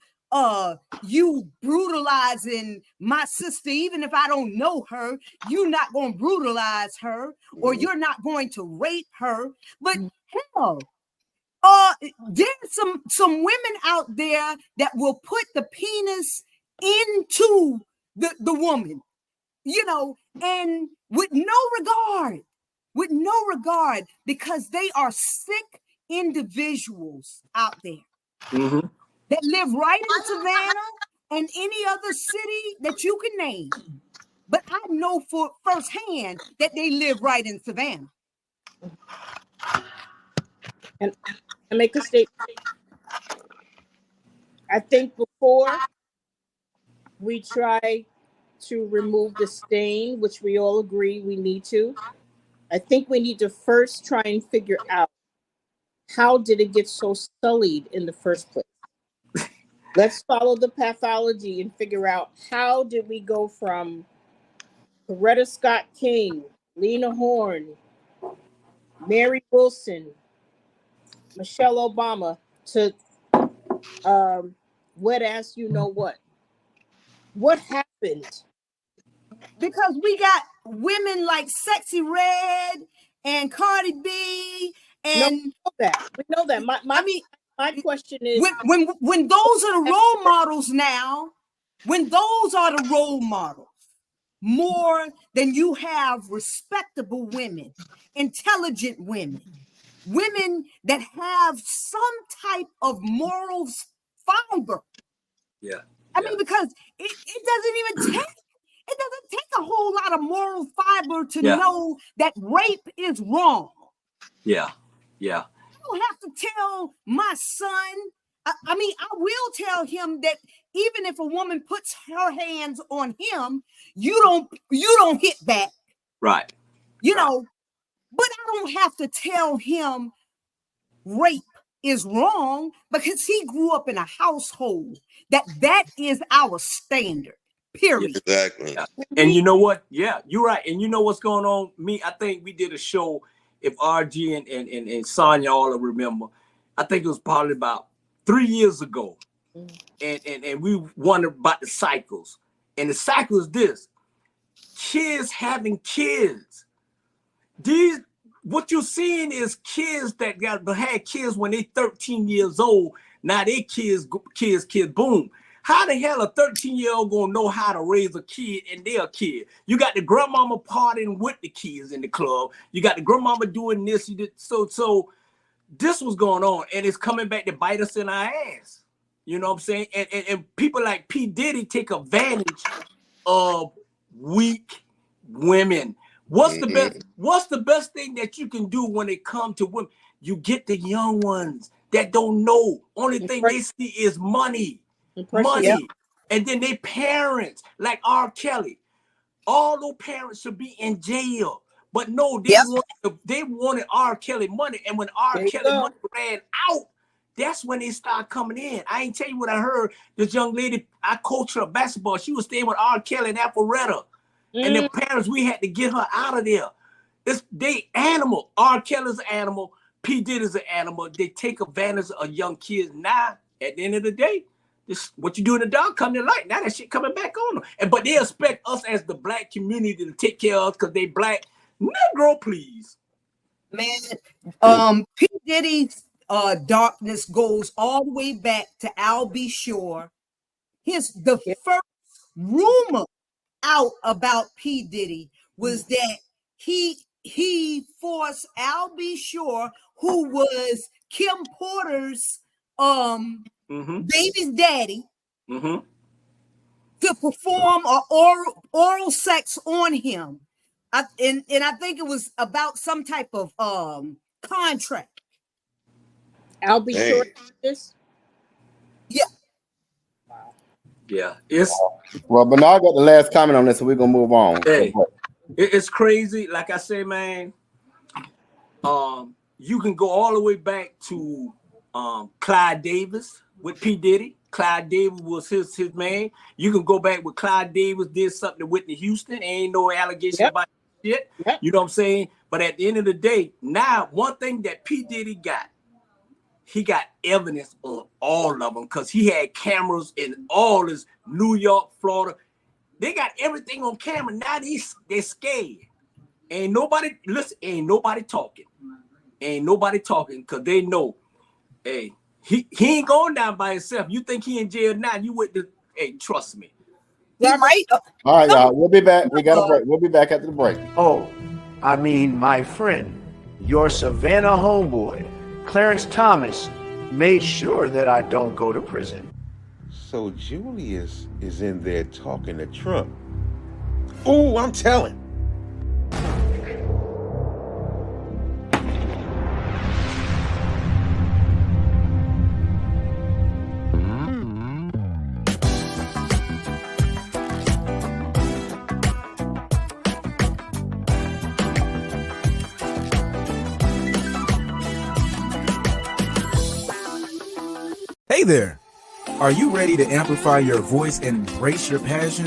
you brutalizing my sister, even if I don't know her. You're not going to brutalize her, or you're not going to rape her. But hell, there's some women out there that will put the penis into the woman, and with no regard, because they are sick individuals out there that live right in Savannah and any other city that you can name. But I know for firsthand that they live right in Savannah. And I make a statement. I think before we try to remove the stain, which we all agree we need to, I think we need to first try and figure out, how did it get so sullied in the first place? Let's follow the pathology and figure out, how did we go from Coretta Scott King, Lena Horne, Mary Wilson, Michelle Obama, to wet ass you know what? What happened? Because we got women like Sexy Red and Cardi B, and we know that. My question is, when those are the role models now, when those are the role models, more than you have respectable women, intelligent women that have some type of moral fiber. Yeah. I mean, because it doesn't take a whole lot of moral fiber to know that rape is wrong. Yeah. I don't have to tell my son. I mean, I will tell him that even if a woman puts her hands on him, you don't hit back. Right. But I don't have to tell him rape is wrong, because he grew up in a household that is our standard. Period. Exactly. Yeah. And you know what? Yeah, you're right. And you know what's going on? I think we did a show, if RG and Sonya all remember, I think it was probably about 3 years ago. And we wondered about the cycles. And the cycle is this: kids having kids. What you're seeing is kids that had kids when they 13 years old. Now they kids, boom. How the hell a 13-year-old gonna know how to raise a kid and they're a kid? You got the grandmama partying with the kids in the club. You got the grandmama doing this. So this was going on, and it's coming back to bite us in our ass. You know what I'm saying? And people like P. Diddy take advantage of weak women. What's the best thing that you can do when it comes to women? You get the young ones that don't know. Only thing they see is money. And then they parents, like R. Kelly. All those parents should be in jail. But no, they wanted R. Kelly money. And when R. Kelly money ran out, that's when they start coming in. I ain't tell you what I heard. This young lady, I coached her basketball. She was staying with R. Kelly in Alpharetta. And the parents, we had to get her out of there. They animal. R. Kelly's an animal. P. Diddy's an animal. They take advantage of young kids. Now, at the end of the day, This what you do in the dark come to light. Now that shit coming back on them. But they expect us as the black community to take care of us because they black. Negro, please. Man, P. Diddy's darkness goes all the way back to Al B. Shore. The first rumor out about P. Diddy was that he forced Al B. Shore, who was Kim Porter's baby's daddy, to perform oral sex on him. And I think it was about some type of contract. I'll be sure this. Yeah. Wow. Yeah. It's well, Bernard got the last comment on this, so we're gonna move on. Hey, it's crazy. Like I say, man, you can go all the way back to Clyde Davis with P. Diddy. Clyde Davis was his man. You can go back with Clyde Davis did something to Whitney Houston. Ain't no allegation about shit. You know what I'm saying? But at the end of the day, now one thing that P. Diddy got, he got evidence of all of them because he had cameras in all this New York, Florida. They got everything on camera. Now they're scared. Ain't nobody talking. Ain't nobody talking because they know, hey, he ain't going down by himself. You think he in jail now? You with the trust me. Yeah, right. All right, y'all. We'll be back. We got a break. We'll be back after the break. Oh, I mean, my friend, your Savannah homeboy, Clarence Thomas, made sure that I don't go to prison. So Julius is in there talking to Trump. Oh, I'm telling. Hey there! Are you ready to amplify your voice and embrace your passion?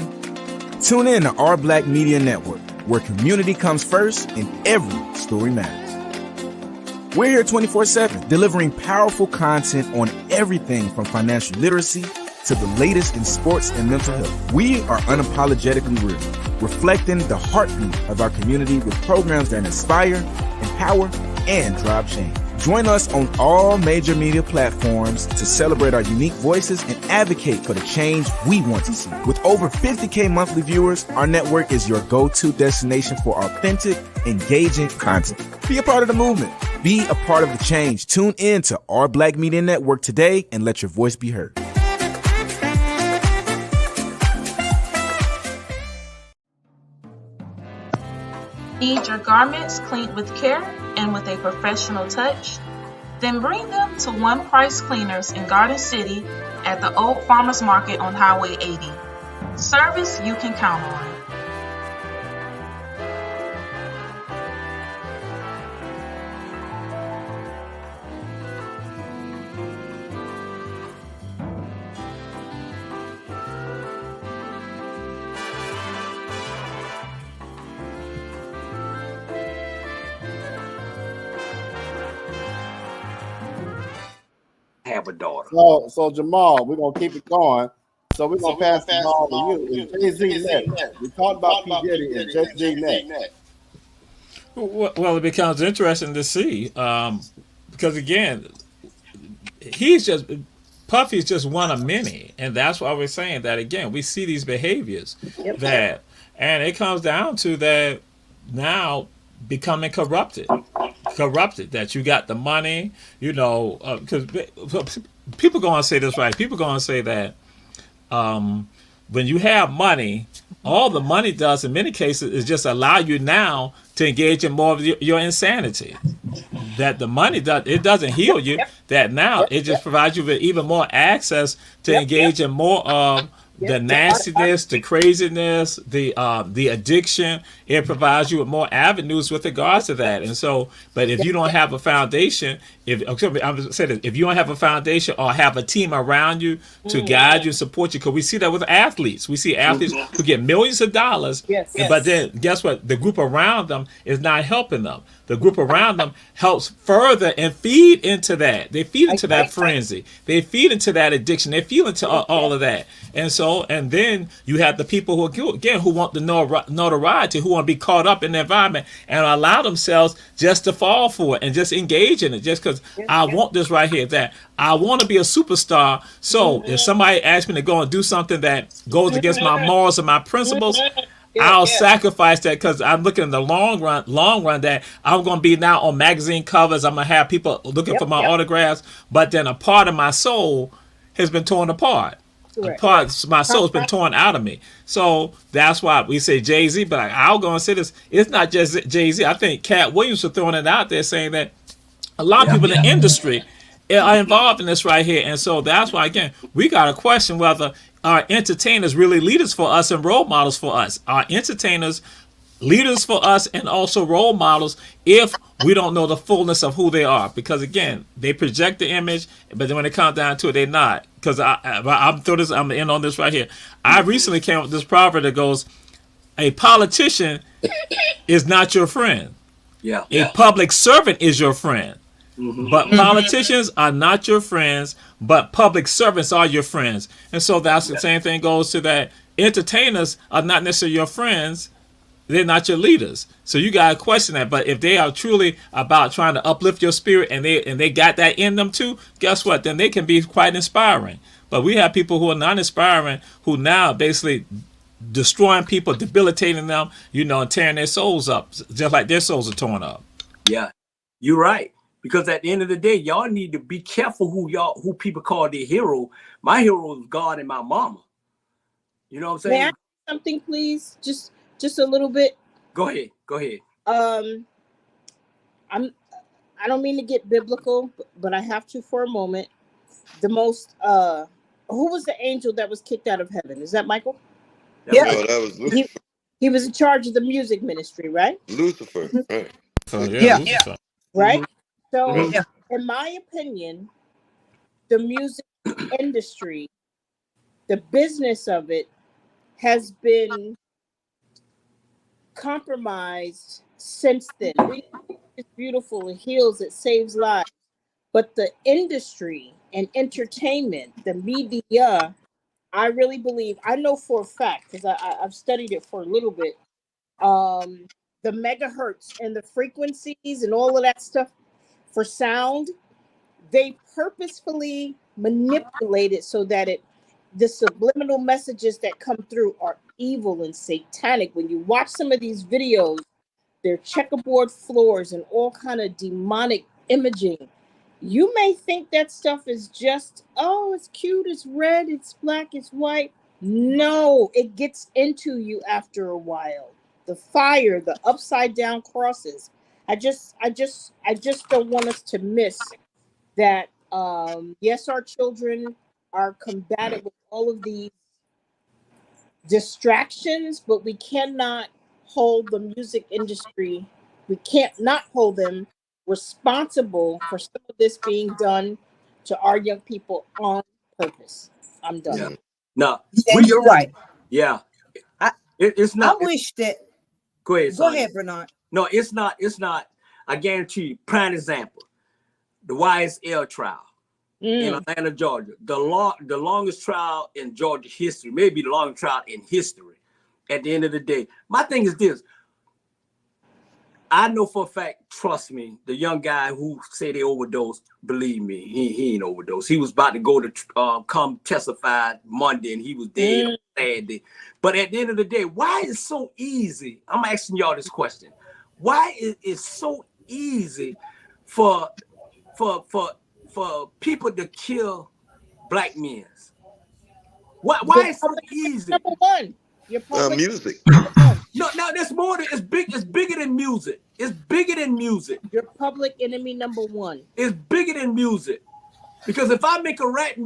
Tune in to Our Black Media Network, where community comes first and every story matters. We're here 24/7, delivering powerful content on everything from financial literacy to the latest in sports and mental health. We are unapologetically real, reflecting the heartbeat of our community with programs that inspire, empower, and drive change. Join us on all major media platforms to celebrate our unique voices and advocate for the change we want to see. With over 50K monthly viewers, our network is your go-to destination for authentic, engaging content. Be a part of the movement. Be a part of the change. Tune in to Our Black Media Network today and let your voice be heard. Need your garments cleaned with care and with a professional touch? Then bring them to One Price Cleaners in Garden City at the Old Farmers Market on Highway 80. Service you can count on. Have a daughter. So Jamal, we're gonna keep it going. So we're gonna pass the ball to you. Jay-Z next. We talked about P. Diddy and Jay-Z next. Well, it becomes interesting to see because again, Puffy's just one of many, and that's why we're saying that again. We see these behaviors and it comes down to that now becoming corrupted. That you got the money, because people going to say this right. People going to say that when you have money, all the money does in many cases is just allow you now to engage in more of your insanity. That the money doesn't heal you. That now it just provides you with even more access to engage in more of the nastiness, the craziness, the addiction. It provides you with more avenues with regards to that. And so, but if you don't have a foundation, if I'm saying, if you don't have a foundation or have a team around you to guide you and support you, because we see that with athletes. We see athletes who get millions of dollars, but then guess what? The group around them is not helping them. The group around them helps further and feed into that. They feed into that frenzy. They feed into that addiction. They feed into all of that. And so, and then you have the people who want the notoriety, who want to be caught up in the environment and allow themselves just to fall for it and just engage in it, just because I want this right here, that I want to be a superstar. So if somebody asks me to go and do something that goes against my morals and my principles, I'll sacrifice that, because I'm looking in the long run that I'm going to be now on magazine covers. I'm going to have people looking for my autographs, but then a part of my soul has been torn apart. My soul's been torn out of me. So that's why we say Jay-Z, but I'll go and say this. It's not just Jay-Z. I think Cat Williams was throwing it out there, saying that a lot of people in the industry are involved in this right here. And so that's why, again, we got to question whether our entertainers really leaders for us and role models for us. Our entertainers leaders for us and also role models if we don't know the fullness of who they are, because again, they project the image, but then when it comes down to it, they're not. Because I'm in on this right here. I recently came up with this proverb that goes, a politician is not your friend. A public servant is your friend. But politicians are not your friends, but public servants are your friends. And so that's the same thing goes to that. Entertainers are not necessarily your friends. They're not your leaders. So you got to question that. But if they are truly about trying to uplift your spirit and they got that in them too, guess what? Then they can be quite inspiring. But we have people who are not inspiring, who now basically destroying people, debilitating them, and tearing their souls up, just like their souls are torn up. Yeah, you're right. Because at the end of the day, y'all need to be careful who people call their hero. My hero is God and my mama. You know what I'm saying? May I ask something, please? Just a little bit. Go ahead. I don't mean to get biblical, but I have to for a moment. The most who was the angel that was kicked out of heaven? Is that Michael? No, that was Lucifer. He was in charge of the music ministry, right? Lucifer, right? Lucifer. Right? So, in my opinion, the music industry, the business of it, has been compromised since then. It's beautiful, it heals, it saves lives. But the industry and entertainment, the media, I really believe, I know for a fact, because I've studied it for a little bit, the megahertz and the frequencies and all of that stuff for sound, they purposefully manipulate it so that the subliminal messages that come through are evil and satanic. When you watch some of these videos, they're checkerboard floors and all kind of demonic imaging. You may think that stuff is just, oh, it's cute, it's red, it's black, it's white. No, it gets into you after a while. The fire, the upside down crosses. I just don't want us to miss that. Yes, our children are combated with all of these distractions, but we cannot hold the music industry. We can't not hold them responsible for some of this being done to our young people on purpose. I'm done. Yeah. No, you're right. Yeah, it's not. I wish that. Go ahead. Go ahead, Bernard. No, it's not. It's not. I guarantee you. Prime example: the YSL trial in Atlanta, Georgia. The longest trial in Georgia history, maybe the longest trial in history. At the end of the day, my thing is this. I know for a fact, trust me, the young guy who said they overdosed, believe me, he ain't overdosed. He was about to go to come testify Monday, and he was dead on Saturday. But at the end of the day, why is it so easy? I'm asking y'all this question. Why is it so easy for people to kill black men? Why is it so easy? Number one. Music. No, that's more than it's big. It's bigger than music. It's bigger than music. Your public enemy number one. It's bigger than music. Because if I make a rap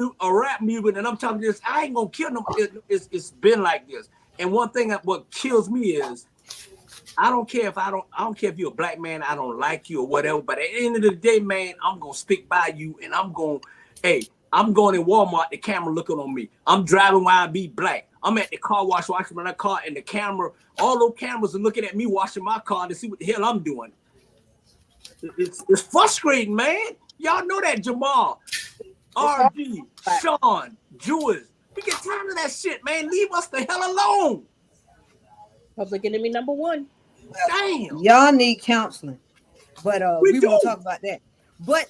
movie and I'm talking this, I ain't gonna kill them. It's been like this. And one thing what kills me is I don't care if you're a black man, I don't like you or whatever. But at the end of the day, man, I'm gonna stick by you, and I'm going in Walmart, the camera looking on me. I'm driving while I be black. I'm at the car wash washing my car, and the camera, all those cameras are looking at me washing my car to see what the hell I'm doing. It's frustrating, man. Y'all know that, Jamal, RG, Sean, Jules. We get tired of that shit, man. Leave us the hell alone. Public enemy number one. Damn. Y'all need counseling, but we do. won't talk about that. But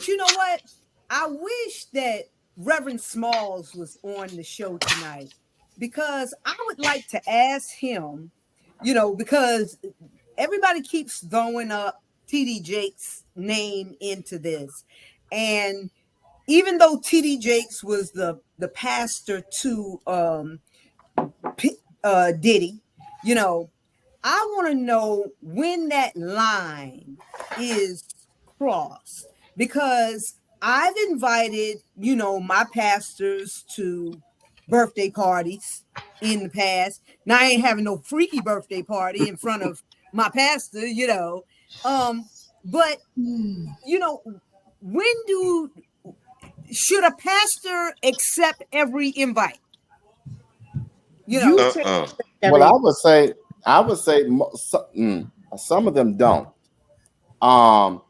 you know what? I wish that Reverend Smalls was on the show tonight, because I would like to ask him, because everybody keeps throwing up TD Jakes' name into this. And even though TD Jakes was the pastor to Diddy, I want to know when that line is crossed, because I've invited, my pastors to birthday parties in the past. Now I ain't having no freaky birthday party in front of my pastor, but should a pastor accept every invite? Well, I would say some of them don't.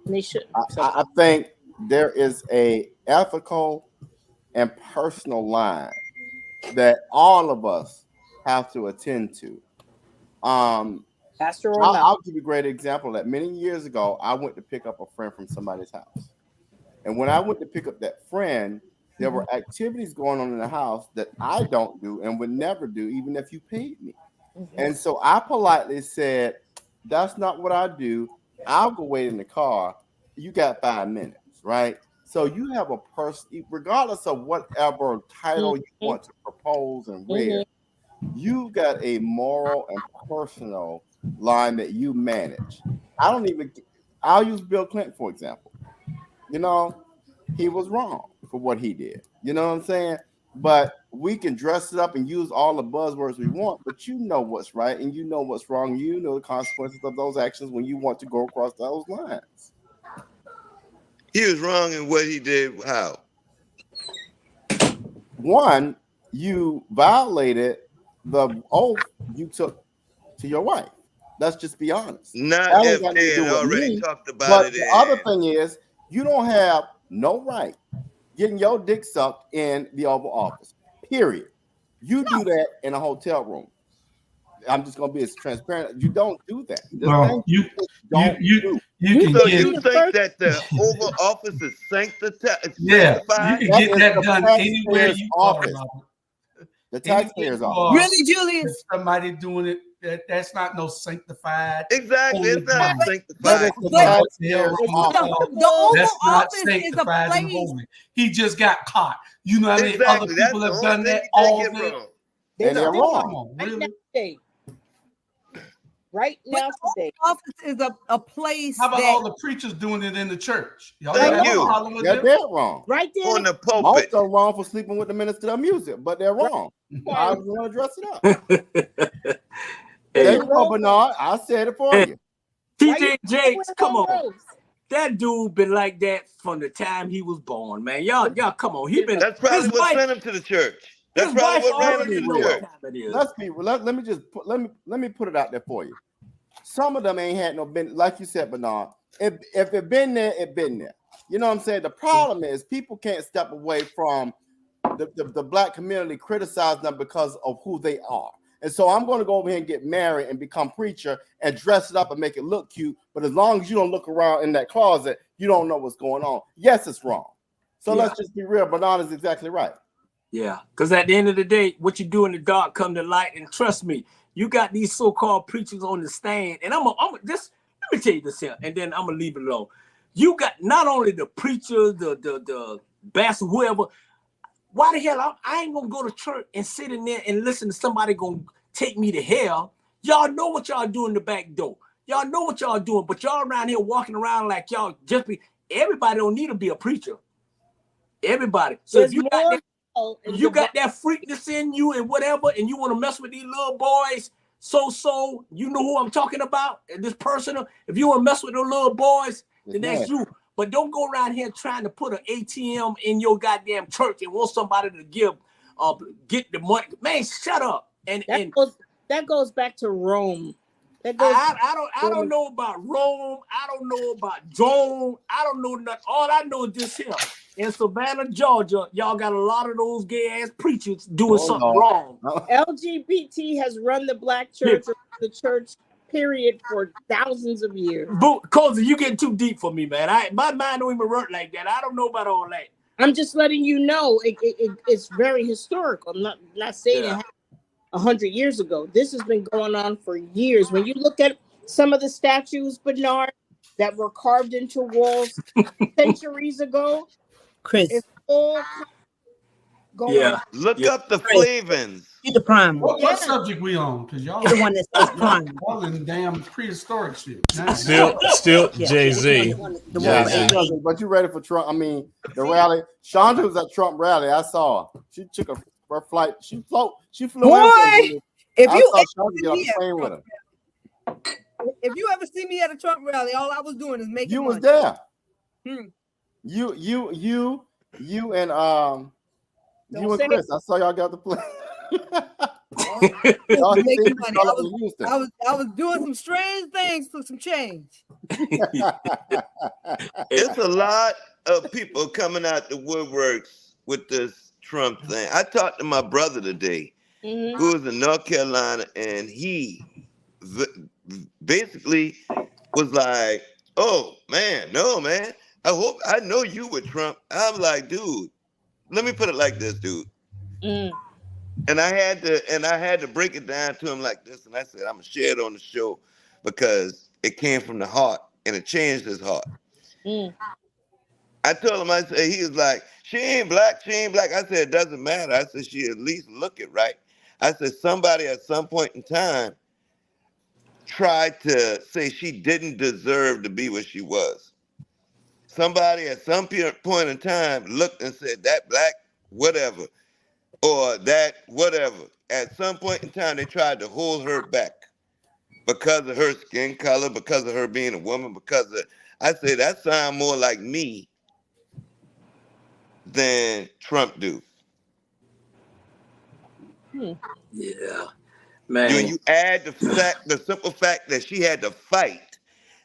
They should. I think there is a ethical and personal line that all of us have to attend to. Pastor or I'll give you a great example. That many years ago, I went to pick up a friend from somebody's house. And when I went to pick up that friend, there were activities going on in the house that I don't do and would never do, even if you paid me. And so I politely said, that's not what I do. I'll go wait in the car. You got 5 minutes, right? So you have a person, regardless of whatever title you want to propose and wear, you got a moral and personal line that you manage. I'll use Bill Clinton, for example. He was wrong for what he did. You know what I'm saying? But we can dress it up and use all the buzzwords we want, but you know what's right and you know what's wrong. You know the consequences of those actions when you want to go across those lines. He was wrong in what he did. How? One, you violated the oath you took to your wife. Let's just be honest. Not if they had already talked about but it. The other thing is, you don't have no right getting your dick sucked in the Oval Office. Period. You do that in a hotel room. I'm just gonna be as transparent. You don't do that. You think that the Oval Office is sanctified? Yeah, you can get that done anywhere you are. The taxpayer's office. Really, Julius? Somebody doing it. That's not no sanctified. Exactly, it's not sanctified. The Oval Office is a place. He just got caught. You know what I mean? Other people have done that all day. And they're wrong. Really? Right now, today. The office is a place. How about all the preachers doing it in the church? Y'all Thank you. They're wrong. Right there. On the pulpit. Most are wrong for sleeping with the minister of music, but they're wrong. I was going to dress it up. There you go, Bernard. I said it for you. TJ Jakes, come on. That dude been like that from the time he was born, man. Y'all, come on. That's probably what sent him to the church. That's probably what ran him to the church. Let me put it out there for you. Some of them ain't had no been, like you said, Bernard. If it been there, it been there. You know what I'm saying? The problem is people can't step away from the black community criticizing them because of who they are. And so I'm going to go over here and get married and become preacher and dress it up and make it look cute. But as long as you don't look around in that closet, you don't know what's going on. Yes, it's wrong. So let's just be real. Bernard is exactly right. Yeah, because at the end of the day, what you do in the dark come to light. And trust me, you got these so-called preachers on the stand. And I'm just let me tell you this here, and then I'm gonna leave it alone. You got not only the preacher, the pastor, whoever. Why the hell I ain't gonna go to church and sit in there and listen to somebody gonna take me to hell? Y'all know what y'all do in the back door. Y'all know what y'all doing, but y'all around here walking around like y'all just be. Everybody don't need to be a preacher. Everybody. So There's if you more got that, hell in you the got that freakness in you and whatever, and you want to mess with these little boys, so you know who I'm talking about. And this personal, if you want to mess with those little boys, then that's you. But don't go around here trying to put an ATM in your goddamn church and want somebody to get the money. Man, shut up. And that goes back to Rome. That goes I don't know about Rome. I don't know about Joan. I don't know nothing. All I know is this here. In Savannah, Georgia, y'all got a lot of those gay ass preachers doing something wrong. LGBT has run the black church, the church, period, for thousands of years. Cozy, you getting too deep for me, man. My mind don't even work like that. I don't know about all that. I'm just letting you know it's very historical. I'm not saying it happened 100 years ago. This has been going on for years. When you look at some of the statues, Bernard, that were carved into walls centuries ago, Chris, it's all going on. Look up the Flavins. Get the prime. What subject we on? Because y'all the one that says prime. All in damn prehistoric shit. Still Jay-Z. But you ready for Trump? I mean, the rally. Chandra was at Trump rally. I saw her. She took her flight. She flew. Boy, if you ever see me at a Trump rally, all I was doing is making. You was money. there. You and Chris. I saw y'all got the plane. Making money. I was doing some strange things for some change. It's a lot of people coming out the woodworks with this Trump thing. I talked to my brother today, who was in North Carolina, and he basically was like, "Oh man, no man. I know you with Trump." I'm like, dude, let me put it like this, dude. And I had to break it down to him like this. And I said, I'm gonna share it on the show because it came from the heart and it changed his heart. I told him, I said, he was like, she ain't black. I said, it doesn't matter. I said, she at least look it right. I said, somebody at some point in time tried to say she didn't deserve to be what she was. Somebody at some point in time looked and said, that black, whatever, or that whatever. At some point in time, they tried to hold her back because of her skin color, because of her being a woman, I say that sound more like me than Trump do. Yeah, man. When you add the simple fact that she had to fight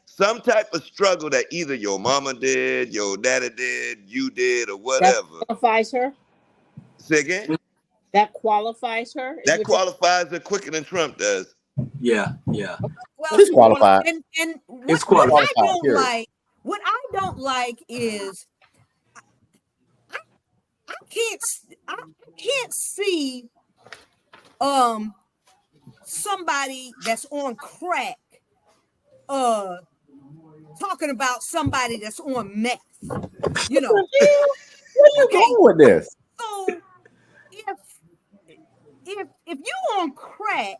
some type of struggle that either your mama did, your daddy did, you did, or whatever. That qualifies her? Say again? That qualifies her? That qualifies her quicker than Trump does. Yeah. Well, it's qualified. And it's qualified. What I don't like is I can't see somebody that's on crack talking about somebody that's on meth. You know. Where you going with this? So if you on crack,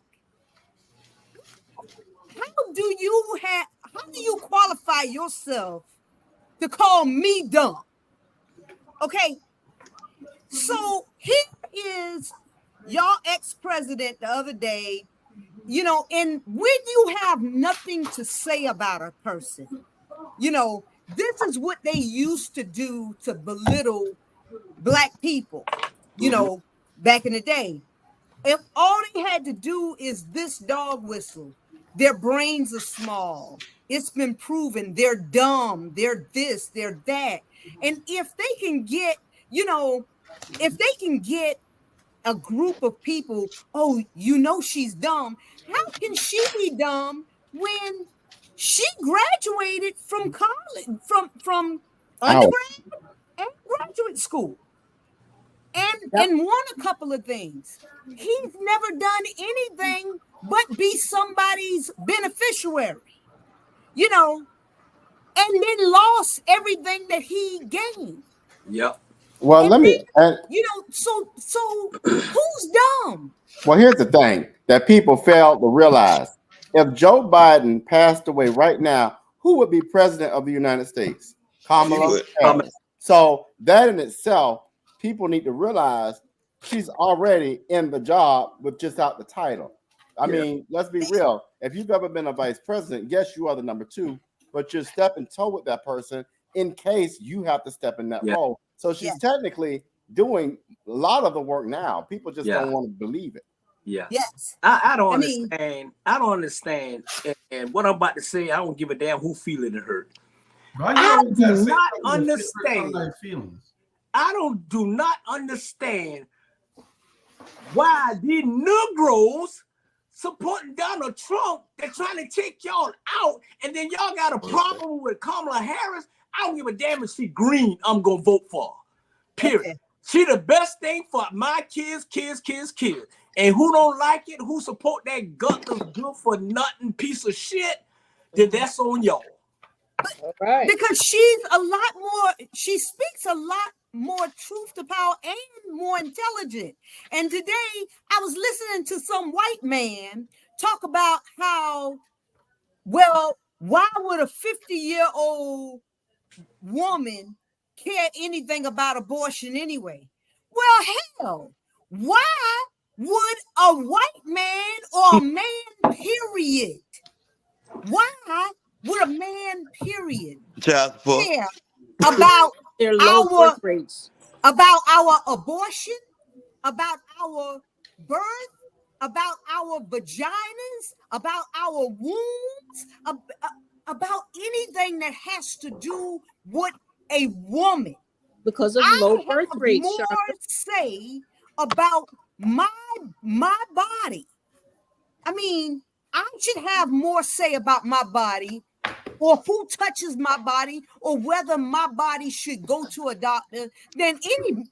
how do you qualify yourself to call me dumb? Okay. So here is y'all ex-president the other day, you know, and when you have nothing to say about a person, you know, this is what they used to do to belittle black people, you know, back in the day. If all they had to do is this dog whistle, their brains are small. It's been proven they're dumb, they're this, they're that. And if they can get, you know, if they can get a group of people, oh, you know, she's dumb. How can she be dumb when she graduated from college, from undergrad and graduate school? And won a couple of things. He's never done anything but be somebody's beneficiary, you know, and then lost everything that he gained. Yep. Well, you know, so who's dumb? Well, here's the thing that people fail to realize. If Joe Biden passed away right now, who would be president of the United States? Kamala Harris. So that in itself, people need to realize she's already in the job with just out the title. I mean, let's be real. If you've ever been a vice president, yes, you are the number 2, but you're stepping toe with that person in case you have to step in that role. So she's technically doing a lot of the work now. People just don't want to believe it. Yeah. Yes. I don't understand. I don't understand. And what I'm about to say, I don't give a damn who feeling it hurt. I do not understand. I do not understand why these Negroes supporting Donald Trump, they're trying to take y'all out, and then y'all got a problem with Kamala Harris. I don't give a damn if she green, I'm gonna vote for her. Period. Okay. She the best thing for my kids. And who don't like it, who support that gutless, good for nothing piece of shit, then that's on y'all. Right. Because she's a lot more, she speaks a lot more truth to power and more intelligent. And today I was listening to some white man talk about how, well, why would a 50-year-old woman care anything about abortion anyway? Well, hell, why would a white man or a man, period? Why would a man, period, care about their low birth rates, about our abortion, about our birth, about our vaginas, about our wombs, about anything that has to do with a woman? Because of low birth rates. More say about my body. I mean, I should have more say about my body, or who touches my body, or whether my body should go to a doctor than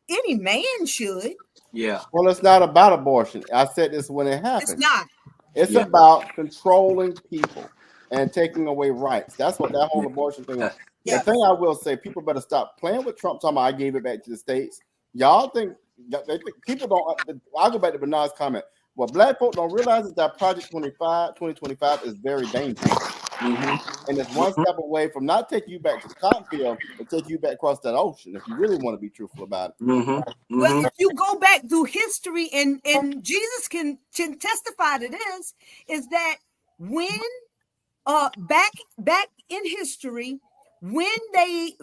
any man should. Yeah. Well, it's not about abortion. I said this when it happened. It's not. It's about controlling people and taking away rights. That's what that whole abortion thing is. The thing I will say, people better stop playing with Trump talking about I gave it back to the states. Y'all think people don't. I'll go back to Bernard's comment. What black folk don't realize is that Project 2025 is very dangerous. And it's one step away from not taking you back to the cotton field, but taking you back across that ocean if you really want to be truthful about it. Well, if you go back through history, and Jesus can testify to this, is that when back in history, when they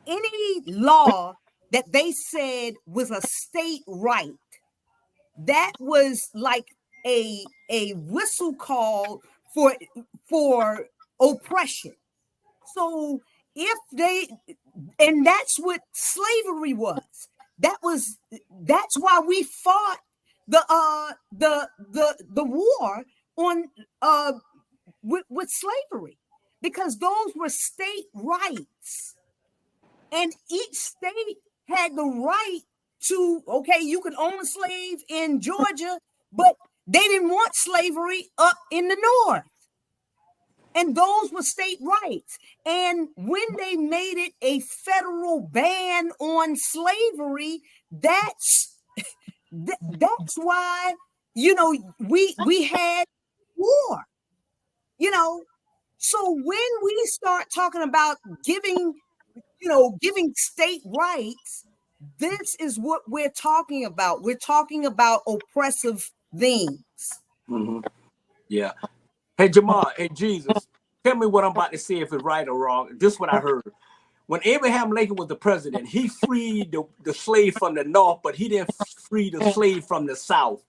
any law that they said was a state right, that was like a whistle call for oppression. So if they, and that's what slavery was. That's why we fought the war on with slavery, because those were state rights, and each state had the right to, okay, you could own a slave in Georgia, but they didn't want slavery up in the north. And those were state rights. And when they made it a federal ban on slavery, that's why, we had war, So when we start talking about giving state rights, this is what we're talking about. We're talking about oppressive things. Yeah. Hey, Jamal, hey, Jesus, tell me what I'm about to say, if it's right or wrong. This is what I heard. When Abraham Lincoln was the president, he freed the slave from the north, but he didn't free the slave from the south.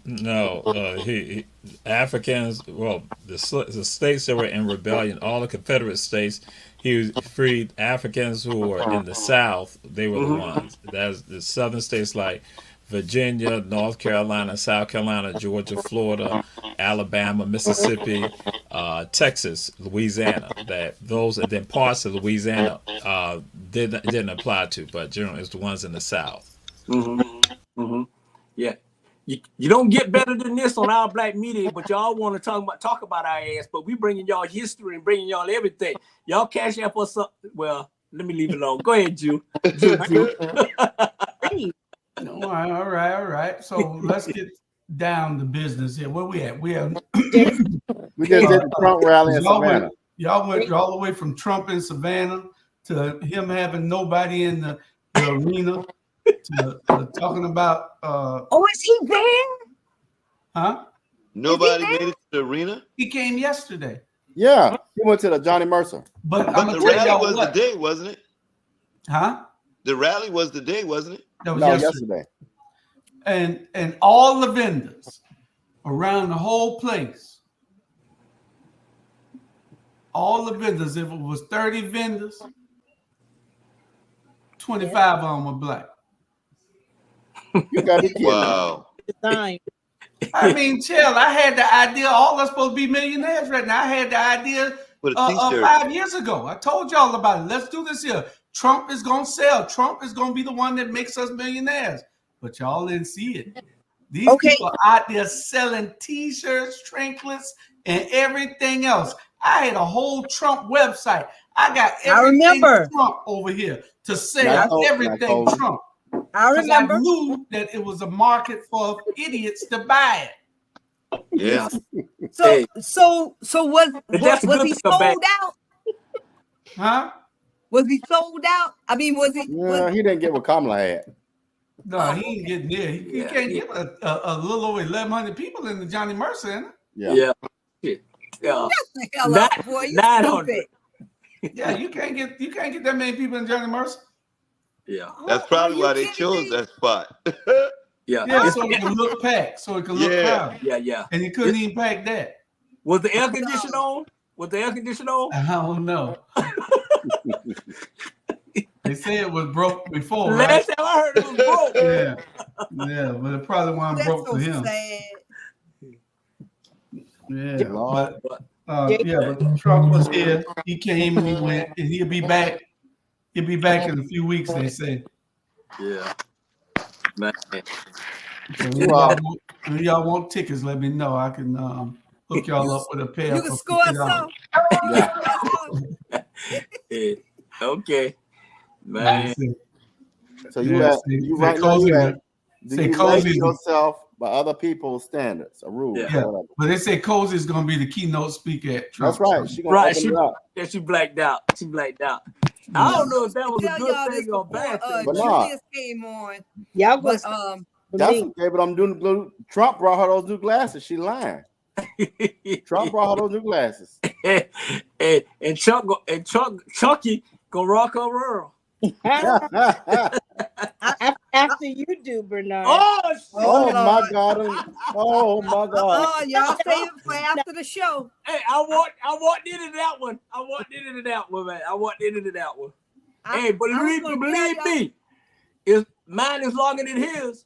No, he Africans, well, the states that were in rebellion, all the Confederate states, he freed Africans who were in the South. They were the ones. That's the southern states like Virginia, North Carolina, South Carolina, Georgia, Florida, Alabama, Mississippi, Texas, Louisiana. And then parts of Louisiana didn't apply to, but generally it's the ones in the South. Yeah. You don't get better than this on our black media, but y'all want to talk about our ass, but we bringing y'all history and bringing y'all everything. Y'all cash out for something. Well, let me leave it alone. Go ahead, Jew. All right. So let's get down to business here. Where we at? We just did the Trump rally in Savannah. Y'all went all the way from Trump in Savannah to him having nobody in the arena to talking about. Is he there? Huh? Nobody made it to the arena. He came yesterday. Yeah, he went to the Johnny Mercer. But the rally was the day, wasn't it? Huh? The rally was the day, wasn't it? That was yesterday. And all the vendors around the whole place, all the vendors, if it was 30 vendors, 25 of them were black. You got to be kidding. Wow. I mean, chill. I had the idea all us supposed to be millionaires right now. I had the idea 5 years ago. I told y'all about it. Let's do this here. Trump is going to sell. Trump is going to be the one that makes us millionaires. But y'all didn't see it. These people are out there selling T-shirts, trinkets, and everything else. I had a whole Trump website. I got everything Trump over here to sell everything Trump. I remember. I knew that it was a market for idiots to buy it. Yeah. So was he sold out? Huh? Was he sold out? I mean, was he? Yeah, he didn't get what Kamala had. No, he ain't getting there. He can't get a little over 1,100 people in the Johnny Mercer, isn't it? Yeah. Shut the hell up, boy. You 900. Yeah, you can't get that many people in Johnny Mercer. Yeah. That's probably why they chose that spot. Yeah, so it can look packed, so it can look crowded. Yeah. And he couldn't even pack that. Was the air conditioner on? I don't know. They say it was broke before, right? Last time I heard it was broke. Yeah, but it probably wasn't broke for him. Sad. Yeah, but Trump was here. He came and he went, and he'll be back. He'll be back in a few weeks, they say. Yeah. Man. So if y'all want tickets, let me know. I can hook y'all up with a pair. You can score some. Okay. Man. So you right now you measure yourself by other people's standards, a rule. Yeah. But they say Cozy is going to be the keynote speaker at Trump. That's right. She gonna open it up. Yeah, she blacked out. I don't know if that was a good thing or bad thing. But Julius came on. Y'all But that's okay, but I'm doing the blue. Trump brought her those new glasses. She lying. Trump brought her those new glasses. and Chucky go rock her world. After you do, Bernard. Oh my God! Oh my God! Oh, y'all save it for after the show. Hey, I walked into that one. Man. I walked into that one. Hey, but believe me, mine is longer than his.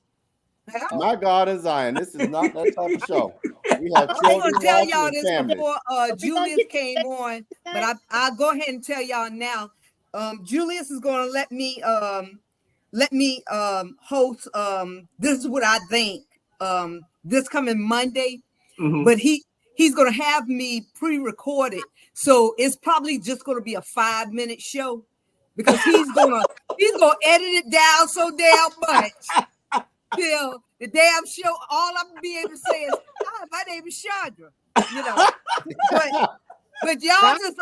My God in Zion. This is not that type of show. We have I'm going to tell y'all and this families. before Julius came on, but I'll go ahead and tell y'all now. Julius is going to let me host. This is what I think. This coming Monday, but he's going to have me pre-recorded, so it's probably just going to be a 5-minute show because he's gonna edit it down so damn much till the damn show. All I'm gonna be able to say is, "Hi, my name is Chandra," But y'all just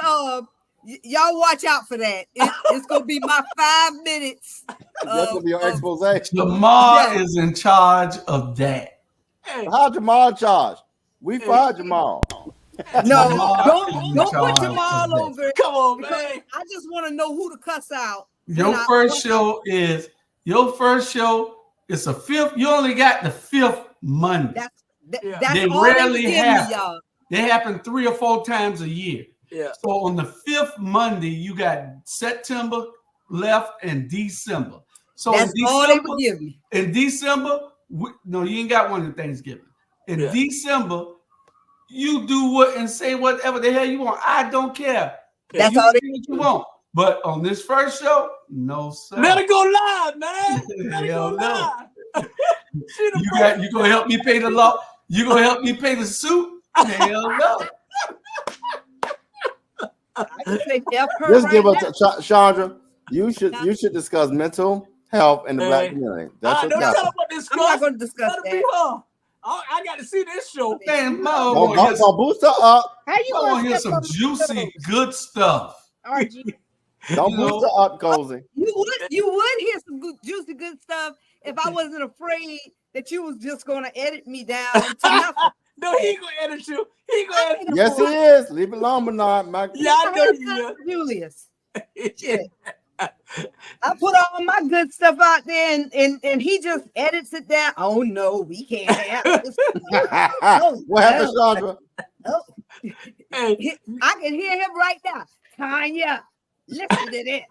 y'all watch out for that. It's gonna be my 5 minutes. That's gonna be your expose. Jamal is in charge of that. How Jamal in charge? We fired Jamal. No, don't put Jamal over it. Come on, man. I just want to know who to cuss out. Your first show is a fifth. You only got the fifth Monday. That's they all rarely they happen. y'all. They happen 3 or 4 times a year. Yeah. So on the 5th Monday, you got September left and December. So that's all they would give me. In December, no, you ain't got one in Thanksgiving. In December, you do what and say whatever the hell you want. I don't care. That's you all do what you want. But on this first show, no sir. Let it go live, man. Let it go live. You gonna help me pay the law? You gonna help me pay the suit? Hell no. Just give us Chandra. You should discuss mental health in the black community. That's what I'm not going to discuss that. I got to see this show. Man, Don't boost her up. How you I want to hear step some on my juicy, toes, good stuff. RG? Don't boost her up, Cozy. You would hear some good, juicy, good stuff if I wasn't afraid that you was just going to edit me down to nothing. No, he ain't gonna edit you. He gonna edit you. Yes, he is. Leave it alone, Bernard. Yeah, I know he is. Julius. Shit. I put all my good stuff out there and he just edits it down. Oh no, we can't have this. What happened, Chandra? Oh. I can hear him right now. Tanya, listen to this.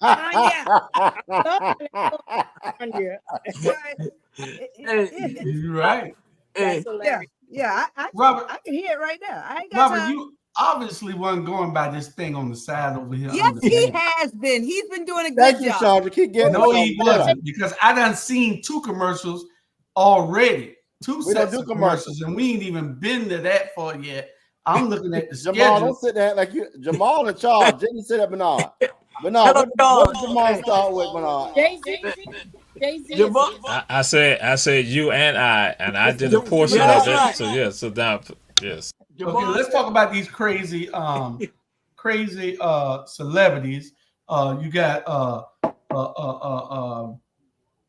Tanya. You're right. Yeah, Robert, I can hear it right now. I ain't got Robert, time. you obviously wasn't going by this thing on the side over here. Yes, he has been. He's been doing a good Thank you, job. Chandra. Keep getting No, he wasn't, because I done seen 2 commercials already. 2 sets of commercials, and we ain't even been to that far yet. I'm looking at the Jamal, schedule. don't sit there like you. Jamal and Charles didn't sit up, Bernard. Bernard, what did Jamal start with, Bernard? Jay-Z. I said you and I did a portion of it. So yeah, so now yes. Okay, let's talk about these crazy celebrities. You got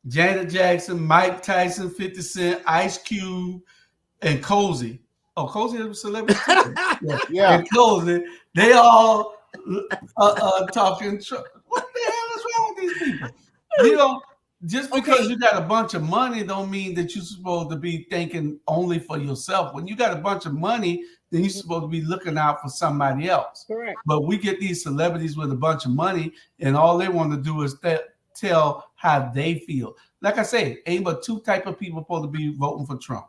Janet Jackson, Mike Tyson, 50 Cent, Ice Cube, and Cozy. Oh, Cozy is a celebrity too. Yeah. And Cozy, they all talking. What the hell is wrong with these people? You know, just because you got a bunch of money don't mean that you're supposed to be thinking only for yourself. When you got a bunch of money, then you're supposed to be looking out for somebody else. Correct. But we get these celebrities with a bunch of money, and all they want to do is tell how they feel. Like I say, ain't but 2 type of people supposed to be voting for Trump.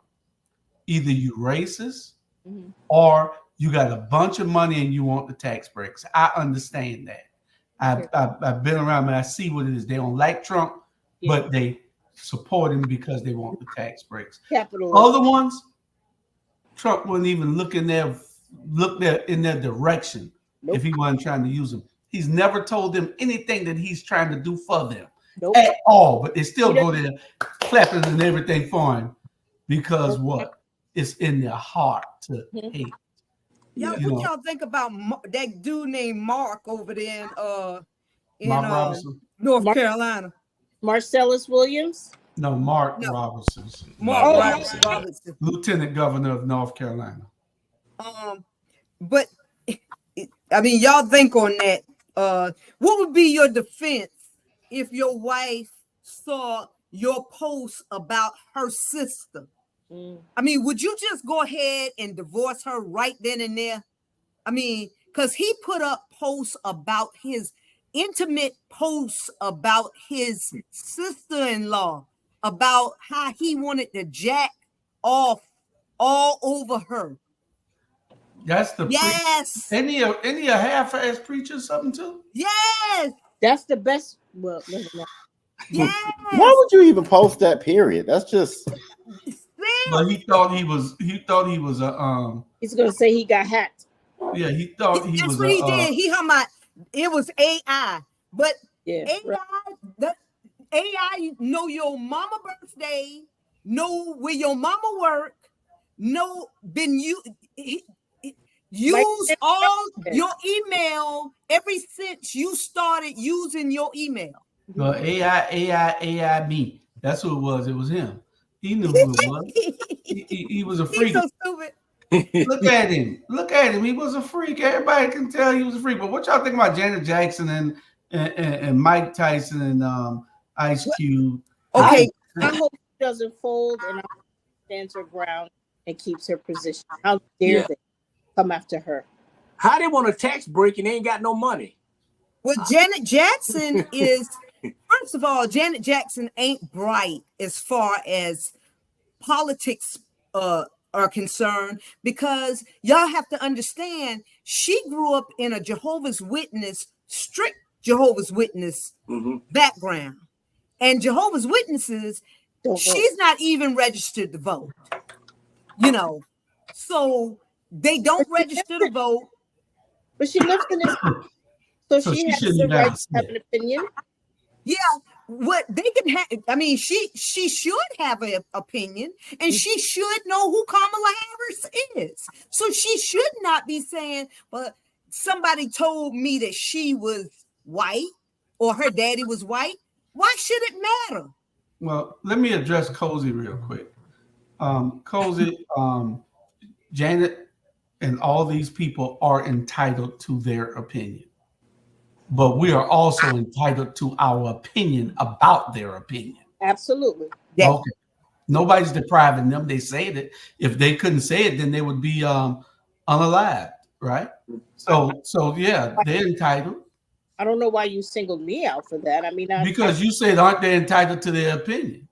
Either you racist or you got a bunch of money and you want the tax breaks. I understand that. I've been around and I see what it is. They don't like Trump, but they support him because they want the tax breaks. Other ones, Trump wouldn't even look in their direction if he wasn't trying to use them. He's never told them anything that he's trying to do for them at all, but they still go there clapping and everything for him because what? It's in their heart to hate. What y'all think about that dude named Mark over there in North Carolina? Marcellus Williams? No, Mark Robertson. Mark Robertson. Lieutenant Governor of North Carolina. But I mean, y'all think on that. What would be your defense if your wife saw your post about her sister? I mean, would you just go ahead and divorce her right then and there? I mean, because he put up posts about his intimate posts about his sister-in-law, about how he wanted to jack off all over her. That's the yes. Any a half-ass preacher or something too? Yes. That's the best. Well, yes. Why would you even post that? Period. That's just. But he thought he was a He's gonna say he got hacked. Yeah, he thought he was. That's what he did. He hung out. It was AI, but AI, the AI know your mama birthday, know where your mama work, know been use all your email ever since you started using your email. Well, AI me. That's who it was. It was him. He knew who it was. He was a freak. He's so stupid. Look at him. Look at him. He was a freak. Everybody can tell he was a freak. But what y'all think about Janet Jackson and Mike Tyson and Ice Cube? Okay. I hope she doesn't fold and stands her ground and keeps her position. How dare they come after her? How they want a tax break and they ain't got no money? Well, Janet Jackson is, first of all, Janet Jackson ain't bright as far as politics are concerned, because y'all have to understand she grew up in a Jehovah's Witness, strict Jehovah's Witness background, and Jehovah's Witnesses, she's not even registered to vote, you know, so they don't register to vote. But she lives in this, so she has the right to have an opinion. Yeah, what they can have. I mean, she should have an opinion, and she should know who Kamala Harris is. So she should not be saying, "But somebody told me that she was white or her daddy was white." Why should it matter? Well, let me address Cozy real quick. Cozy, Janet, and all these people are entitled to their opinion. But we are also entitled to our opinion about their opinion. Absolutely. Yeah. Okay. Nobody's depriving them. They say it. If they couldn't say it, then they would be unalived, right? So yeah, they're entitled. I don't know why you singled me out for that. I mean, because you said, aren't they entitled to their opinion?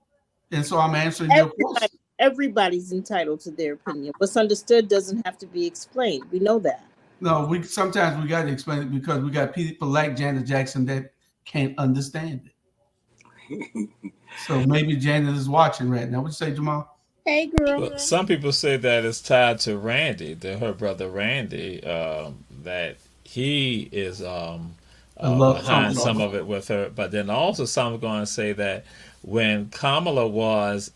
And so I'm answering your question. Everybody's entitled to their opinion. What's understood doesn't have to be explained. We know that. No, sometimes we got to explain it because we got people like Janet Jackson that can't understand it. So maybe Janet is watching right now. What you say, Jamal? Hey, girl. Well, some people say that it's tied to Randy, her brother Randy, that he is behind some of it with her. But then also some are going to say that when Kamala was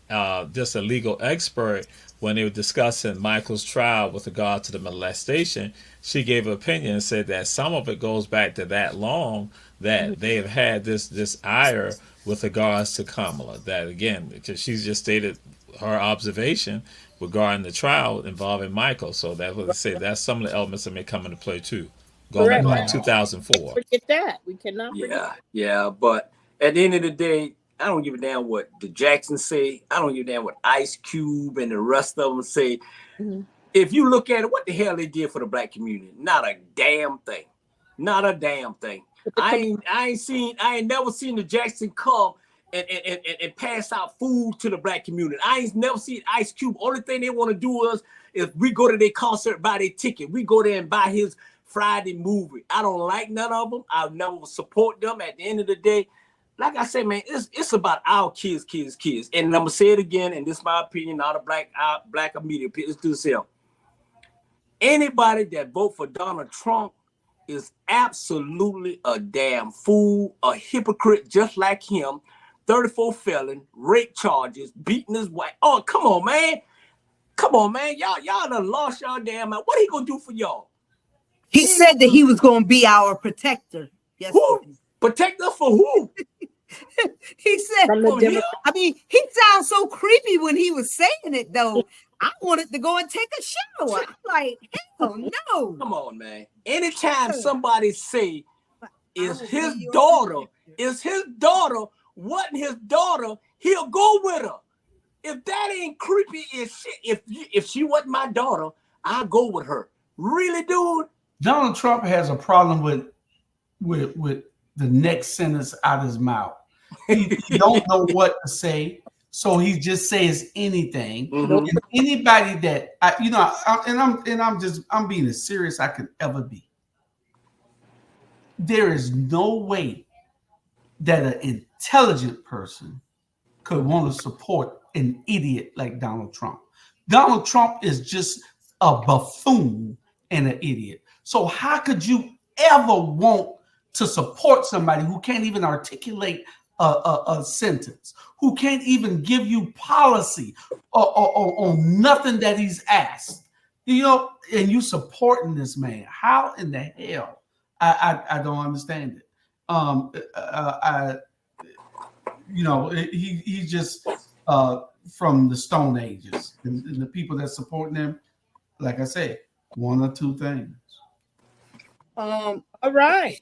just a legal expert, when they were discussing Michael's trial with regard to the molestation, she gave an opinion and said that some of it goes back to that long that they have had this ire with regards to Kamala. That again, because she's just stated her observation regarding the trial involving Michael. So that was say that's some of the elements that may come into play too. Going back to like 2004. Forget that. We cannot forget. Yeah. But at the end of the day, I don't give a damn what the Jacksons say. I don't give a damn what Ice Cube and the rest of them say. Mm-hmm. If you look at it, what the hell they did for the black community? Not a damn thing. Not a damn thing. I ain't never seen the Jackson come and pass out food to the black community. I ain't never seen Ice Cube. Only thing they want to do is if we go to their concert, buy their ticket. We go there and buy his Friday movie. I don't like none of them. I'll never support them. At the end of the day, like I said, man, it's about our kids. And I'm gonna say it again, and this is my opinion, not a black media opinion. Let's do this here. Anybody that vote for Donald Trump is absolutely a damn fool, a hypocrite just like him, 34 felon, rape charges, beating his wife. Oh, come on, man. Y'all done lost y'all damn mind. What he gonna do for y'all? He said that he was gonna be our protector. Yes. Who? Protect us for who? He said, I mean, he sounds so creepy when he was saying it, though. I wanted to go and take a shower. I'm like, hell no. Come on, man. Anytime somebody say is his daughter, wasn't his daughter, he'll go with her. If that ain't creepy as shit, if she wasn't my daughter, I'll go with her. Really, dude? Donald Trump has a problem with the next sentence out of his mouth. He don't know what to say, so he just says anything. Mm-hmm. And anybody that I'm being as serious I could ever be. There is no way that an intelligent person could want to support an idiot like Donald Trump. Donald Trump is just a buffoon and an idiot. So how could you ever want to support somebody who can't even articulate a sentence, who can't even give you policy on nothing that he's asked? And you supporting this man? How in the hell? I don't understand it. He's just from the Stone Ages, and the people that supporting him, like I said, one or two things. All right.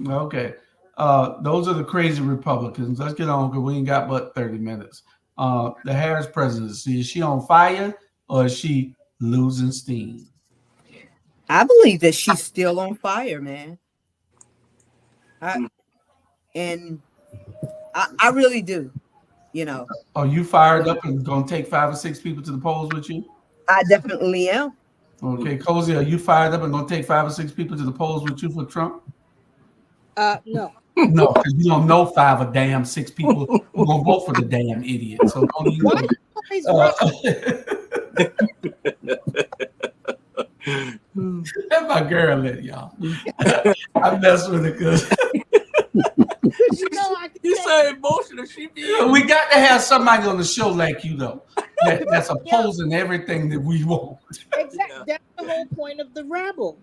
Okay. Those are the crazy Republicans. Let's get on because we ain't got but 30 minutes. The Harris presidency, is she on fire or is she losing steam? I believe that she's still on fire, man. I really do. Are you fired up and gonna take 5 or 6 people to the polls with you? I definitely am. Okay, Cozy, are you fired up and gonna take 5 or 6 people to the polls with you for Trump? No. No, because you don't know 5 or damn 6 people who gonna vote for the damn idiot. So don't even That's my girl, y'all. I mess with it because You so emotional. We got to have somebody on the show like you, though. That's opposing everything that we want. Exactly. That's the whole point of the Rabble.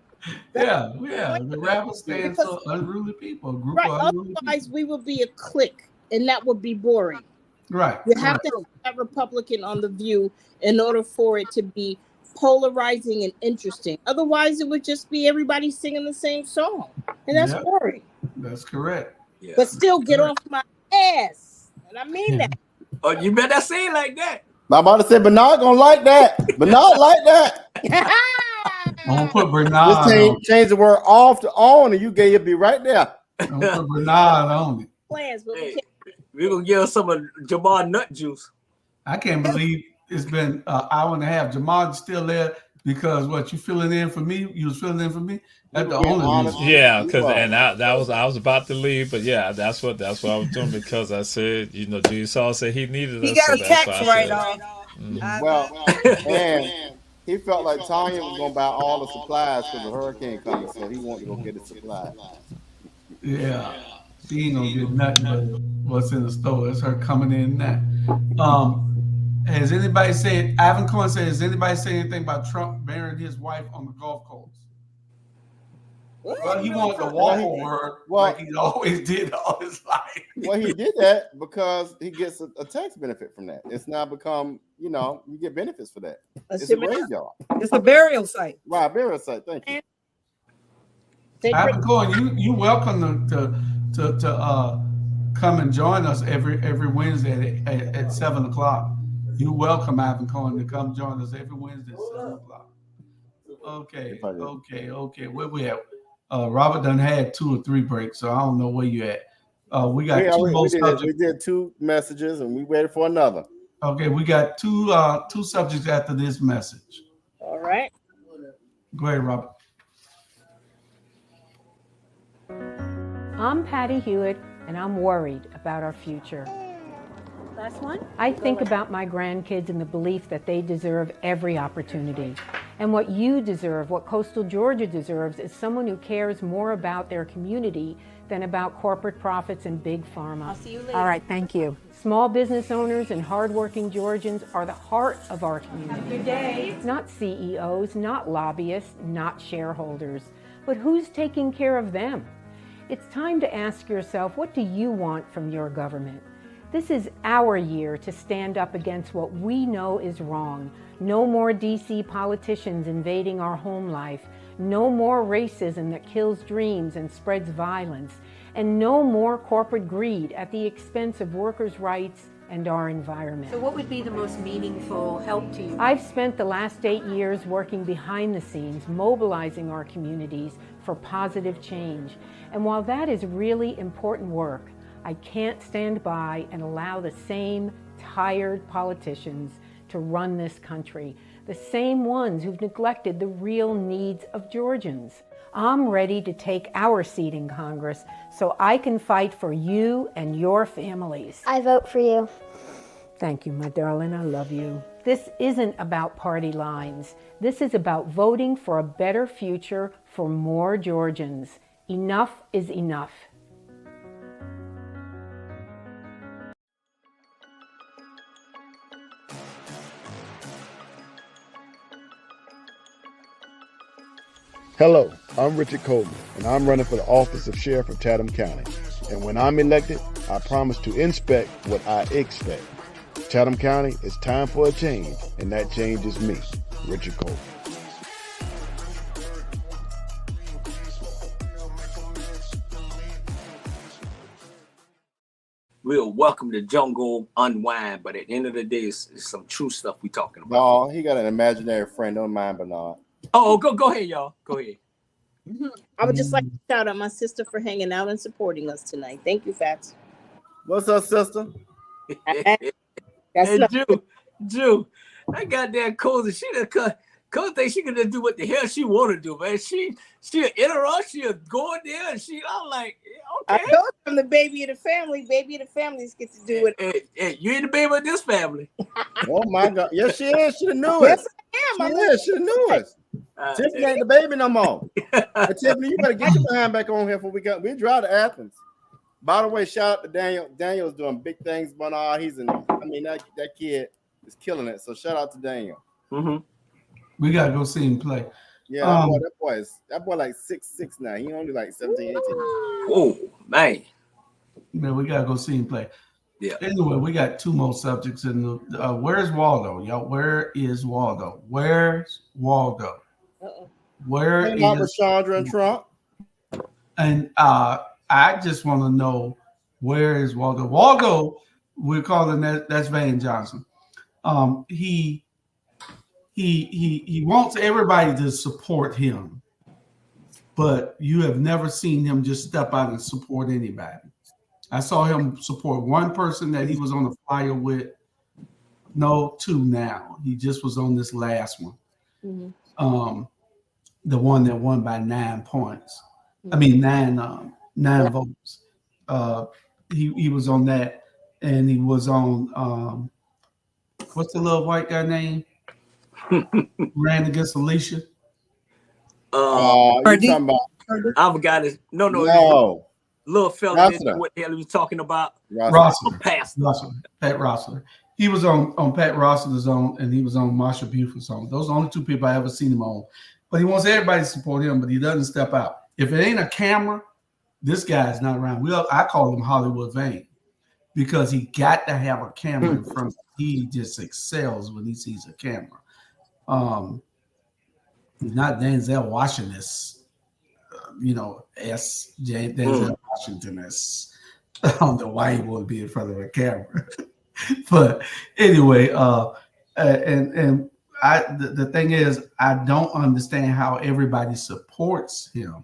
Yeah. The Rabble stands for unruly people. A group of unruly otherwise, people. we would be a clique, and that would be boring. Right. You have to have that Republican on the View in order for it to be polarizing and interesting. Otherwise, it would just be everybody singing the same song, and that's boring. That's correct. Yeah. But still, get off my ass, and I mean that. Oh, you better say it like that. I'm about to say Bernard gonna like that. Bernard like that. I'm gonna put Bernard. Just change the word off to on, and you'll be right there. I'm gonna put Bernard on it. Plans, but we're gonna give us some of Jamal nut juice. I can't believe it's been an hour and a half. Jamal's still there because what you filling in for me? You was filling in for me. That's the only reason. Yeah, because that was I was about to leave, but yeah, that's what I was doing because I said G Saul said he needed us. He got a tax write-off. Well, and he felt like Tanya was gonna buy all the supplies because the hurricane coming, so he wanted to go get the supplies. Yeah, she ain't gonna get nothing but what's in the store. It's her coming in now. Has anybody said? Ivan Cohen said, has anybody said anything about Trump marrying his wife on the golf course? Well, he wanted to walk over her like he always did all his life. Well, he did that because he gets a tax benefit from that. It's now become, you get benefits for that. It's a graveyard. It's a burial site. Right, burial site. Thank you. Ivan Cohen, you welcome to come and join us every Wednesday at 7:00. You're welcome, Ivan Cohen, to come join us every Wednesday at 7:00. Okay. Where we at? Robert done had 2 or 3 breaks, so I don't know where you at. We got we did 2 messages, and we waited for another. Okay, we got two subjects after this message. All right. Go ahead, Robert. I'm Patty Hewitt, and I'm worried about our future. Last one. I think about my grandkids and the belief that they deserve every opportunity. And what you deserve, what coastal Georgia deserves, is someone who cares more about their community than about corporate profits and big pharma. I'll see you later. All right, thank you. Small business owners and hardworking Georgians are the heart of our community. Good day. Not CEOs, not lobbyists, not shareholders. But who's taking care of them? It's time to ask yourself, what do you want from your government? This is our year to stand up against what we know is wrong. No more DC politicians invading our home life. No more racism that kills dreams and spreads violence. And no more corporate greed at the expense of workers' rights and our environment. So what would be the most meaningful help to you? I've spent the last 8 years working behind the scenes, mobilizing our communities for positive change. And while that is really important work, I can't stand by and allow the same tired politicians to run this country, the same ones who've neglected the real needs of Georgians. I'm ready to take our seat in Congress so I can fight for you and your families. I vote for you. Thank you, my darling. I love you. This isn't about party lines. This is about voting for a better future for more Georgians. Enough is enough. Hello, I'm Richard Coleman, and I'm running for the office of Sheriff of Chatham County. And when I'm elected, I promise to inspect what I expect. Chatham County, it's time for a change, and that change is me, Richard Coleman. We'll welcome the jungle unwind, but at the end of the day, it's some true stuff we talking about. No, he got an imaginary friend. Don't mind Bernard. Oh, go ahead, y'all. Go ahead. I would just like to shout out my sister for hanging out and supporting us tonight. Thank you, Fats. What's up, sister? Hey, Jew, that goddamn Cozy, she done Cozy think she can just do what the hell she want to do, man. She'll interrupt, she'll go in there, and I'm like, okay. I told I'm the baby of the family. Baby of the families get to do it. Hey, you ain't the baby of this family. Oh my God. Yes, she is. She the newest. Yes, I am. She the newest. Tiffany ain't the baby no more. Hey, Tiffany, you better get your behind back on here before we drive to Athens. By the way, shout out to Daniel. Daniel's doing big things, Bernard. That kid is killing it. So shout out to Daniel. Mm-hmm. We gotta go see him play. Yeah, that boy like 6'6" now. He only like 17, 18. Oh man. Man, we gotta go see him play. Yeah. Anyway, we got two more subjects in the where's Waldo, y'all? Where is Waldo? Where's Waldo? Where is Chandra and Trump? And I just want to know, where is Waldo? Waldo, we're calling that's Van Johnson. He wants everybody to support him, but you have never seen him just step out and support anybody. I saw him support one person that he was on the flyer with. No, two now. He just was on this last one. Mm-hmm. The one that won by 9 points. I mean, nine votes. He was on that, and he was on what's the little white guy name? Ran against Alicia. You talking about? I forgot his. No. Little fella didn't know what the hell he was talking about. Rossler. Pat Rossler. He was on Pat Rossler's own, and he was on Marsha Buford's own. Those are the only two people I ever seen him on. But he wants everybody to support him, but he doesn't step out. If it ain't a camera, this guy's not around. I call him Hollywood Vane because he got to have a camera in front of him. He just excels when he sees a camera. He's not Denzel Washington, Denzel Washington. I don't know why he wouldn't be in front of a camera. But anyway, the thing is, I don't understand how everybody supports him.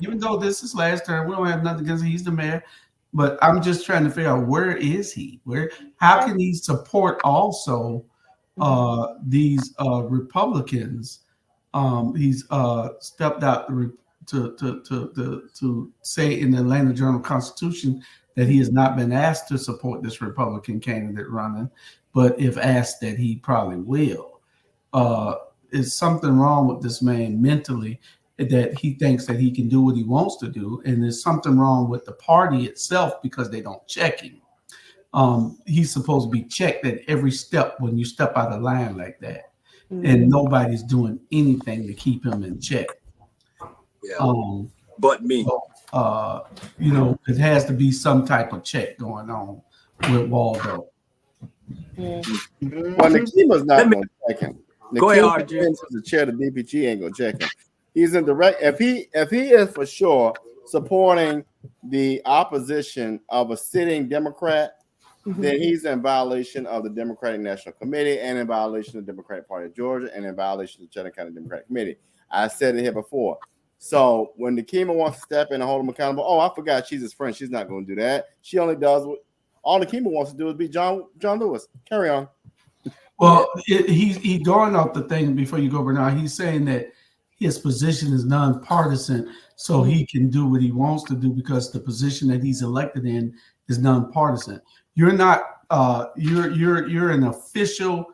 Even though this is last term, we don't have nothing against him. He's the mayor. But I'm just trying to figure out, where is he? How can he support also these Republicans? He's stepped out to say in the Atlanta Journal-Constitution that he has not been asked to support this Republican candidate running, but if asked, that he probably will. Is something wrong with this man mentally, that he thinks that he can do what he wants to do, and there's something wrong with the party itself because they don't check him. He's supposed to be checked at every step when you step out of line like that, and nobody's doing anything to keep him in check. Yeah. But me. It has to be some type of check going on with Waldo. Well, Nikima's not going to check him. Go ahead, RJ. The chair of the DPG ain't going to check him. He's in direct. If he is for sure supporting the opposition of a sitting Democrat, then he's in violation of the Democratic National Committee and in violation of the Democratic Party of Georgia and in violation of the Cheddar County Democratic Committee. I said it here before. So when Nikema wants to step in and hold him accountable, I forgot she's his friend. She's not going to do that. She only does what all Nikema wants to do is be John Lewis. Carry on. Well, he's going off the thing before you go, Bernard. He's saying that his position is nonpartisan, so he can do what he wants to do because the position that he's elected in is nonpartisan. You're not. You're an official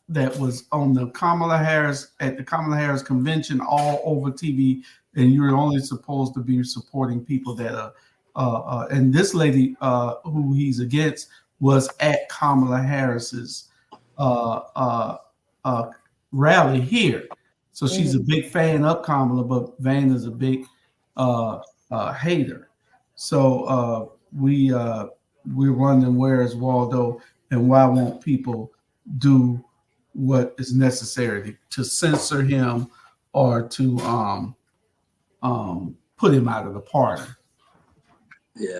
that was on the Kamala Harris convention all over TV, and you're only supposed to be supporting people that are. And this lady who he's against was at Kamala Harris's rally here, so she's a big fan of Kamala, but Van is a big hater. So we're wondering, where is Waldo, and why won't people do what is necessary to censor him or to put him out of the party? Yeah,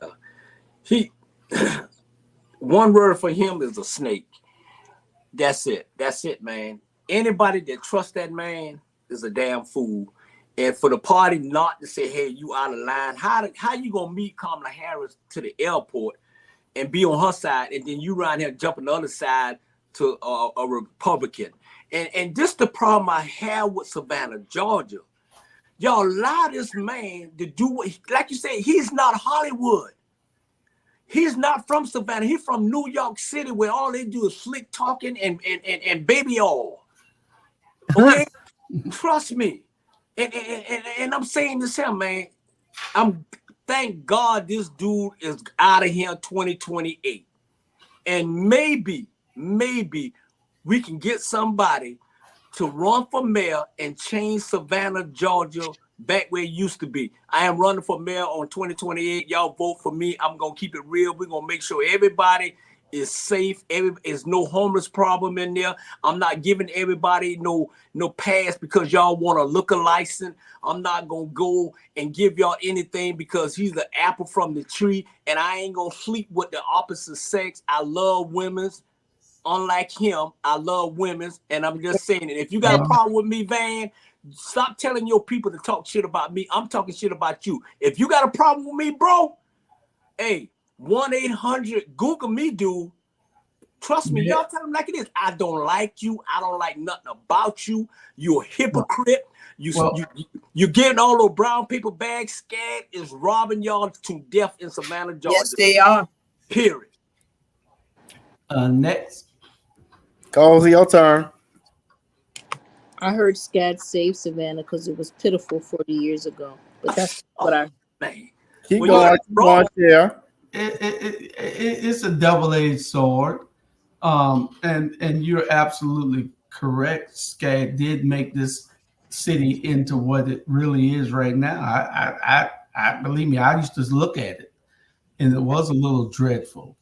one word for him is a snake. That's it, man. Anybody that trusts that man is a damn fool. And for the party not to say, hey, you out of line, how you gonna meet Kamala Harris to the airport and be on her side, and then you around here jumping the other side to a Republican? And this the problem I have with Savannah, Georgia. Y'all allow this man to do what, like you said, he's not Hollywood. He's not from Savannah. He's from New York City, where all they do is slick talking and baby oil. Okay? Trust me. And I'm saying this here, man. thank God this dude is out of here in 2028. And maybe we can get somebody to run for mayor and change Savannah, Georgia back where it used to be. I am running for mayor on 2028. Y'all vote for me. I'm going to keep it real. We're going to make sure everybody is safe. There's no homeless problem in there. I'm not giving everybody no pass because y'all want a liquor license. I'm not going to go and give y'all anything because he's the apple from the tree, and I ain't going to sleep with the opposite sex. I love women's. Unlike him, I love women's, and I'm just saying it. If you got a problem with me, Van, stop telling your people to talk shit about me. I'm talking shit about you. If you got a problem with me, bro, hey, 1-800 Google me, dude. Trust me, y'all tell them like it is. I don't like you. I don't like nothing about you. You're a hypocrite. You getting all those brown paper bags. Scared is robbing y'all to death in Savannah, Georgia. Yes, they are. Period. Next. Cozy, your turn. I heard SCAD save Savannah because it was pitiful 40 years ago. But that's what I man. Keep going, yeah. It's a double-edged sword. And you're absolutely correct. SCAD did make this city into what it really is right now. I believe me, I used to look at it, and it was a little dreadful.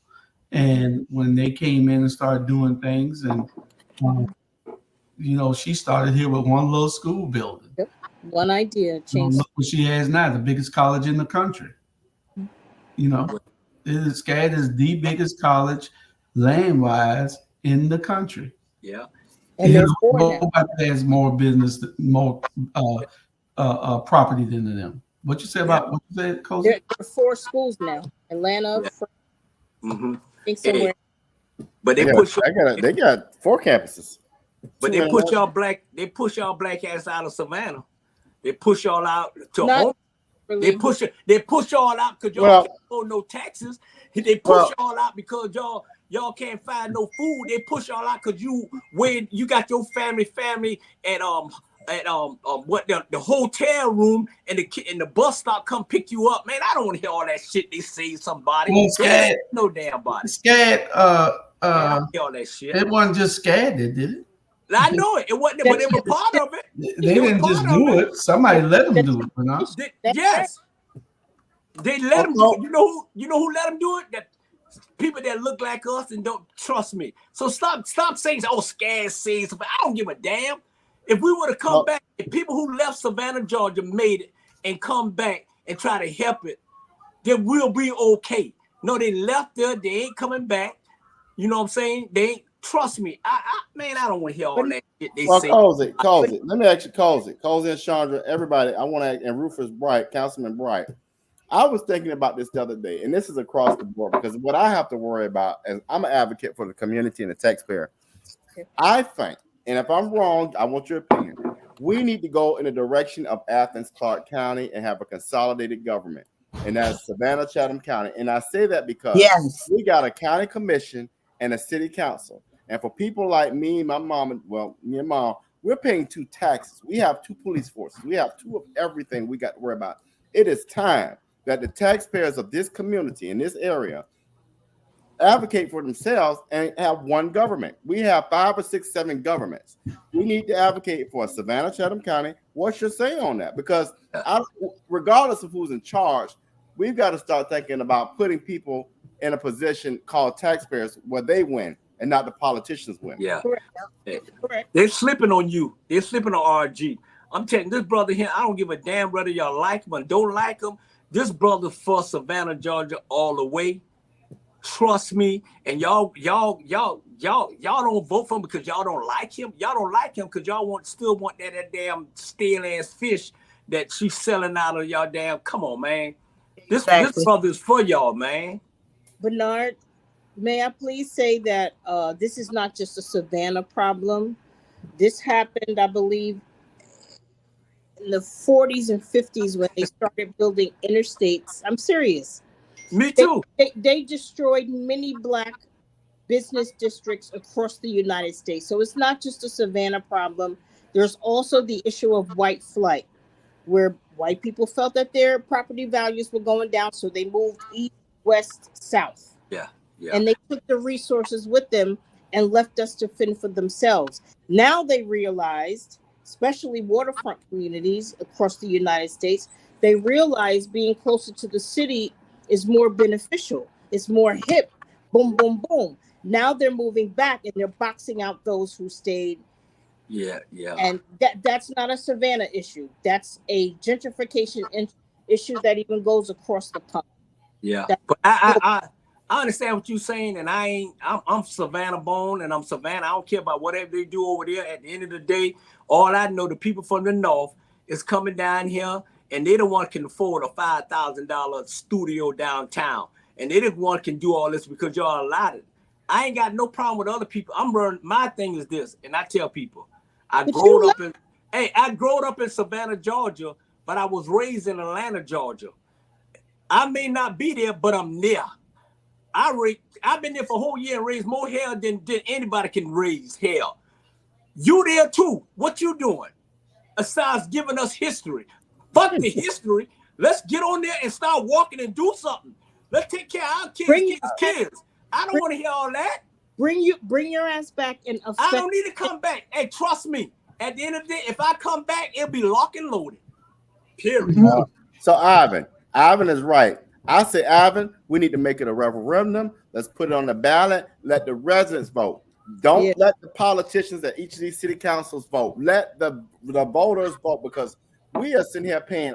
And when they came in and started doing things, and she started here with one little school building. Yep. One idea changed. Look what she has now, the biggest college in the country. SCAD is the biggest college land-wise in the country. Yeah. And there's nobody has more business, more property than them. What you say about what you said, Cozy? There are 4 schools now. Atlanta, Mm-hmm. I think somewhere. But they got 4 campuses. But they push y'all black ass out of Savannah. They push y'all out to home. Really. They push y'all out because y'all can't afford no taxes. They push y'all out because y'all can't find no food. They push y'all out because you got your family at what the hotel room and the bus stop come pick you up. Man, I don't want to hear all that shit. They say somebody. SCAD, no damn body. SCAD, all that shit. It wasn't just SCAD that did it. I know it. It wasn't, but they were part of it. They didn't just do it. Somebody let them do it. Yes, they let them do it. You know who let them do it? That people that look like us and don't trust me. So stop saying, "Oh, SCAD says," but I don't give a damn. If we would have come back, if people who left Savannah, Georgia, made it and come back and try to help it, then we'll be okay. No, they left there. They ain't coming back. You know what I'm saying? They ain't. Trust me, I don't want to hear all that shit they say. Cozy. Let me ask you, Cozy and Chandra, everybody. I want to, and Rufus Bright, Councilman Bright. I was thinking about this the other day, and this is across the board because what I have to worry about is I'm an advocate for the community and the taxpayer. I think, and if I'm wrong, I want your opinion. We need to go in the direction of Athens, Clark County, and have a consolidated government, and that's Savannah, Chatham County. And I say that because we got a county commission and a city council. And for people like me, my mom, me and mom, we're paying 2 taxes. We have 2 police forces. We have 2 of everything we got to worry about. It is time that the taxpayers of this community in this area advocate for themselves and have one government. We have 5 or 6, 7 governments. We need to advocate for Savannah, Chatham County. What's your say on that? Because regardless of who's in charge, we've got to start thinking about putting people in a position called taxpayers where they win and not the politicians win. Yeah. Correct. They're slipping on you. They're slipping on RG. I'm telling this brother here, I don't give a damn whether y'all like him or don't like him. This brother for Savannah, Georgia all the way. Trust me. And y'all don't vote for him because y'all don't like him. Y'all don't like him because y'all still want that damn stale ass fish that she's selling out of y'all damn. Come on, man. This brother is for y'all, man. Bernard, may I please say that this is not just a Savannah problem. This happened, I believe, in the 40s and 50s when they started building interstates. I'm serious. Me too. They destroyed many Black business districts across the United States. So it's not just a Savannah problem. There's also the issue of white flight, where White people felt that their property values were going down, so they moved east, west, south. Yeah. And they took the resources with them and left us to fend for themselves. Now they realized, especially waterfront communities across the United States, they realize being closer to the city is more beneficial. It's more hip. Boom, boom, boom. Now they're moving back and they're boxing out those who stayed. Yeah. And that's not a Savannah issue. That's a gentrification issue that even goes across the pond. Yeah. But I understand what you're saying, and I'm Savannah born, and I'm Savannah. I don't care about whatever they do over there. At the end of the day, all I know, the people from the north is coming down here, and they the one can afford a $5,000 studio downtown, and they the one can do all this because y'all allowed it. I ain't got no problem with other people. My thing is this, and I tell people, I grew up in Savannah, Georgia, but I was raised in Atlanta, Georgia. I may not be there, but I'm near. I've been there for a whole year and raised more hell than anybody can raise hell. You there too. What you doing? Besides giving us history. Fuck the history. Let's get on there and start walking and do something. Let's take care of our kids. I don't want to hear all that. Bring your ass back and I don't need to come back. Hey, trust me. At the end of the day, if I come back, it'll be locked and loaded. Period. So Ivan is right. I say, Ivan, we need to make it a referendum. Let's put it on the ballot. Let the residents vote. Don't let the politicians at each of these city councils vote. Let the voters vote, because we are sitting here paying.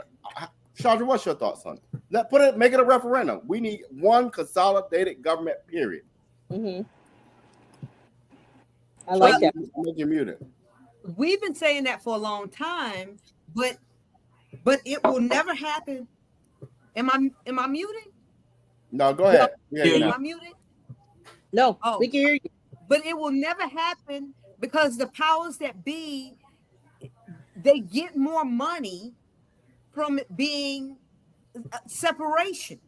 Chandra, what's your thoughts on it? Make it a referendum. We need one consolidated government, period. Mm-hmm. I like that. You're muted. We've been saying that for a long time, but it will never happen. Am I muted? No, go ahead. Am I muted? No, we can hear you. But it will never happen because the powers that be, they get more money from it being separation.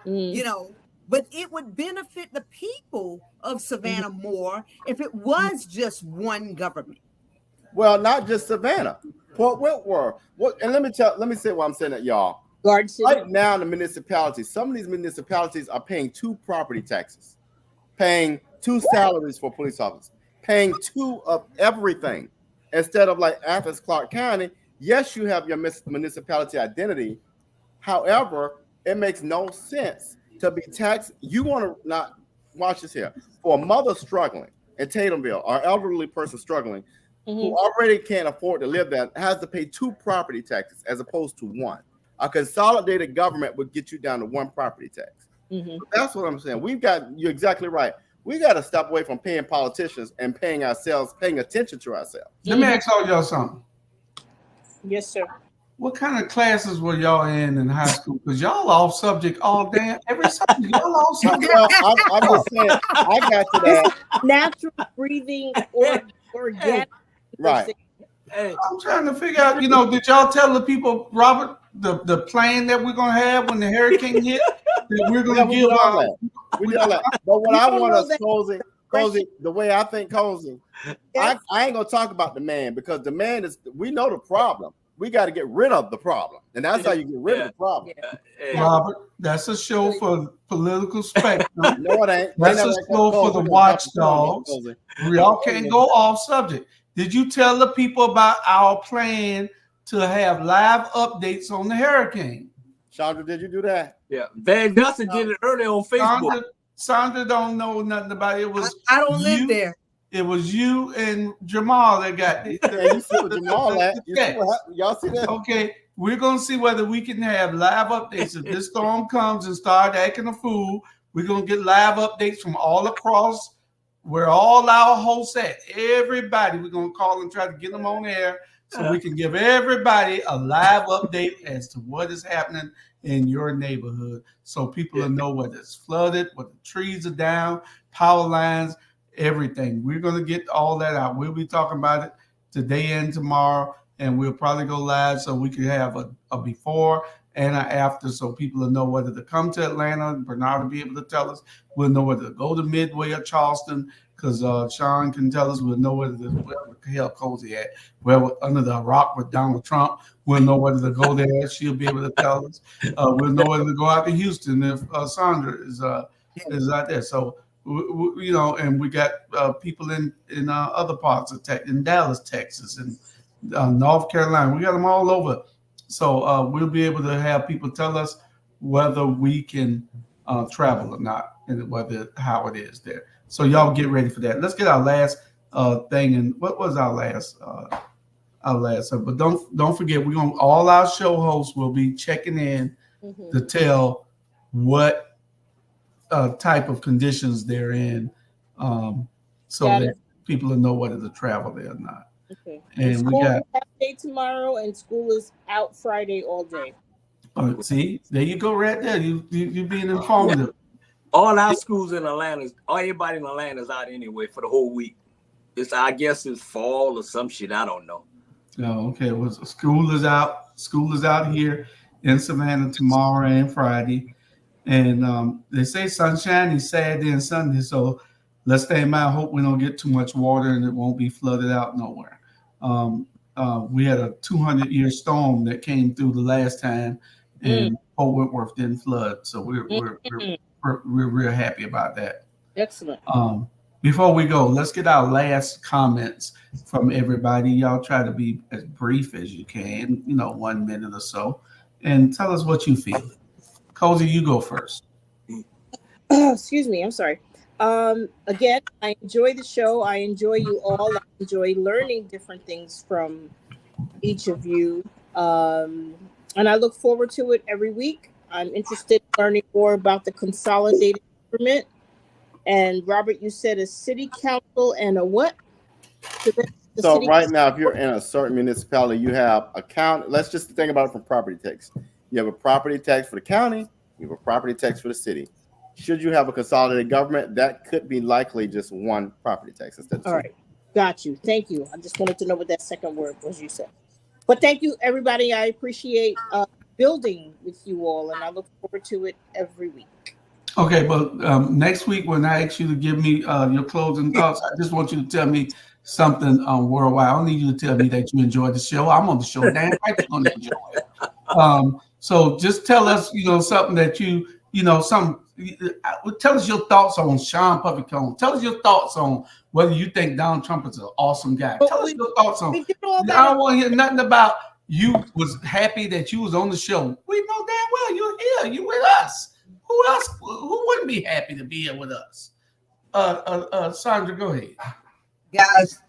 But it would benefit the people of Savannah more if it was just one government. Well, not just Savannah, Port Whitworth. And let me say why I'm saying that, y'all. Right now, the municipalities, some of these municipalities are paying 2 property taxes, paying 2 salaries for police officers, paying 2 of everything, instead of like Athens, Clark County. Yes, you have your municipality identity. However, it makes no sense to be taxed. You want to not watch this here. For a mother struggling in Tatumville, or elderly person struggling, who already can't afford to live there, has to pay 2 property taxes as opposed to 1. A consolidated government would get you down to 1 property tax. So that's what I'm saying. You're exactly right. We got to stop away from paying politicians and paying attention to ourselves. Let me ask all y'all something. Yes, sir. What kind of classes were y'all in high school? Because y'all off subject all damn every subject. Y'all off subject. Well, I'm just saying, I got to that. Natural breathing organic. Right. Hey, I'm trying to figure out, did y'all tell the people, Robert, the plan that we're going to have when the hurricane hit? That we're going to give We did all that. But what I want us Cozy, the way I think, Cozy, I ain't going to talk about the man, because the man we know the problem. We got to get rid of the problem. And that's how you get rid of the problem. Robert, that's a show for political spectrum. No, it ain't. That's a show for the watchdogs. We all can't go off subject. Did you tell the people about our plan to have live updates on the hurricane? Chandra, did you do that? Yeah. Van Dustin did it earlier on Facebook. Sandra don't know nothing about it. It was I don't live there. It was you and Jamal that got it. You see what Jamal at? Y'all see that? Okay, we're going to see whether we can have live updates. If this storm comes and start acting a fool, we're going to get live updates from all across where all our hosts at. Everybody, we're going to call and try to get them on air so we can give everybody a live update as to what is happening in your neighborhood, so people will know whether it's flooded, whether the trees are down, power lines, everything. We're going to get all that out. We'll be talking about it today and tomorrow, and we'll probably go live so we can have a before and an after, so people will know whether to come to Atlanta. Bernard will be able to tell us. We'll know whether to go to Midway or Charleston because Sean can tell us. We'll know where the hell Cozy at. Well, under the rock with Donald Trump, we'll know whether to go there. She'll be able to tell us. We'll know whether to go out to Houston if Sandra is out there. So you know, and we got people in other parts of Texas, in Dallas, Texas, and North Carolina. We got them all over. So we'll be able to have people tell us whether we can travel or not, and whether how it is there. So y'all get ready for that. Let's get our last thing. And what was our last? But don't forget, we're gonna all our show hosts will be checking in to tell what type of conditions they're in, so that people will know whether to travel there or not. Okay. And we got half day tomorrow, and school is out Friday all day. See, there you go, right there. You being informative. All our schools in Atlanta, everybody in Atlanta is out anyway for the whole week. I guess it's fall or some shit. I don't know. Oh, okay. Well, school is out. School is out here in Savannah tomorrow and Friday, and they say sunshiny Saturday and Sunday. So let's stay in mind. Hope we don't get too much water and it won't be flooded out nowhere. We had a 200-year storm that came through the last time, and Fort Whitworth didn't flood. So we're real happy about that. Excellent. Before we go, let's get our last comments from everybody. Y'all try to be as brief as you can, 1 minute or so, and tell us what you feel. Cozy, you go first. Excuse me, I'm sorry. Again, I enjoy the show. I enjoy you all. I enjoy learning different things from each of you. And I look forward to it every week. I'm interested in learning more about the consolidated government. And Robert, you said a city council and a what? So right now, if you're in a certain municipality, you have a county. Let's just think about it from property tax. You have a property tax for the county. You have a property tax for the city. Should you have a consolidated government, that could be likely just one property tax instead of two. All right. Got you. Thank you. I just wanted to know what that second word was you said. But thank you, everybody. I appreciate building with you all, and I look forward to it every week. Okay, but next week when I ask you to give me your closing thoughts, I just want you to tell me something worldwide. I don't need you to tell me that you enjoyed the show. I'm on the show. Damn right you're going to enjoy it. So just tell us, something that tell us your thoughts on Sean Puffy Cone. Tell us your thoughts on whether you think Donald Trump is an awesome guy. Tell us your thoughts on. I don't want to hear nothing about you was happy that you was on the show. We know damn well you're here. You with us. Who else? Who wouldn't be happy to be here with us? Sandra, go ahead. Guys,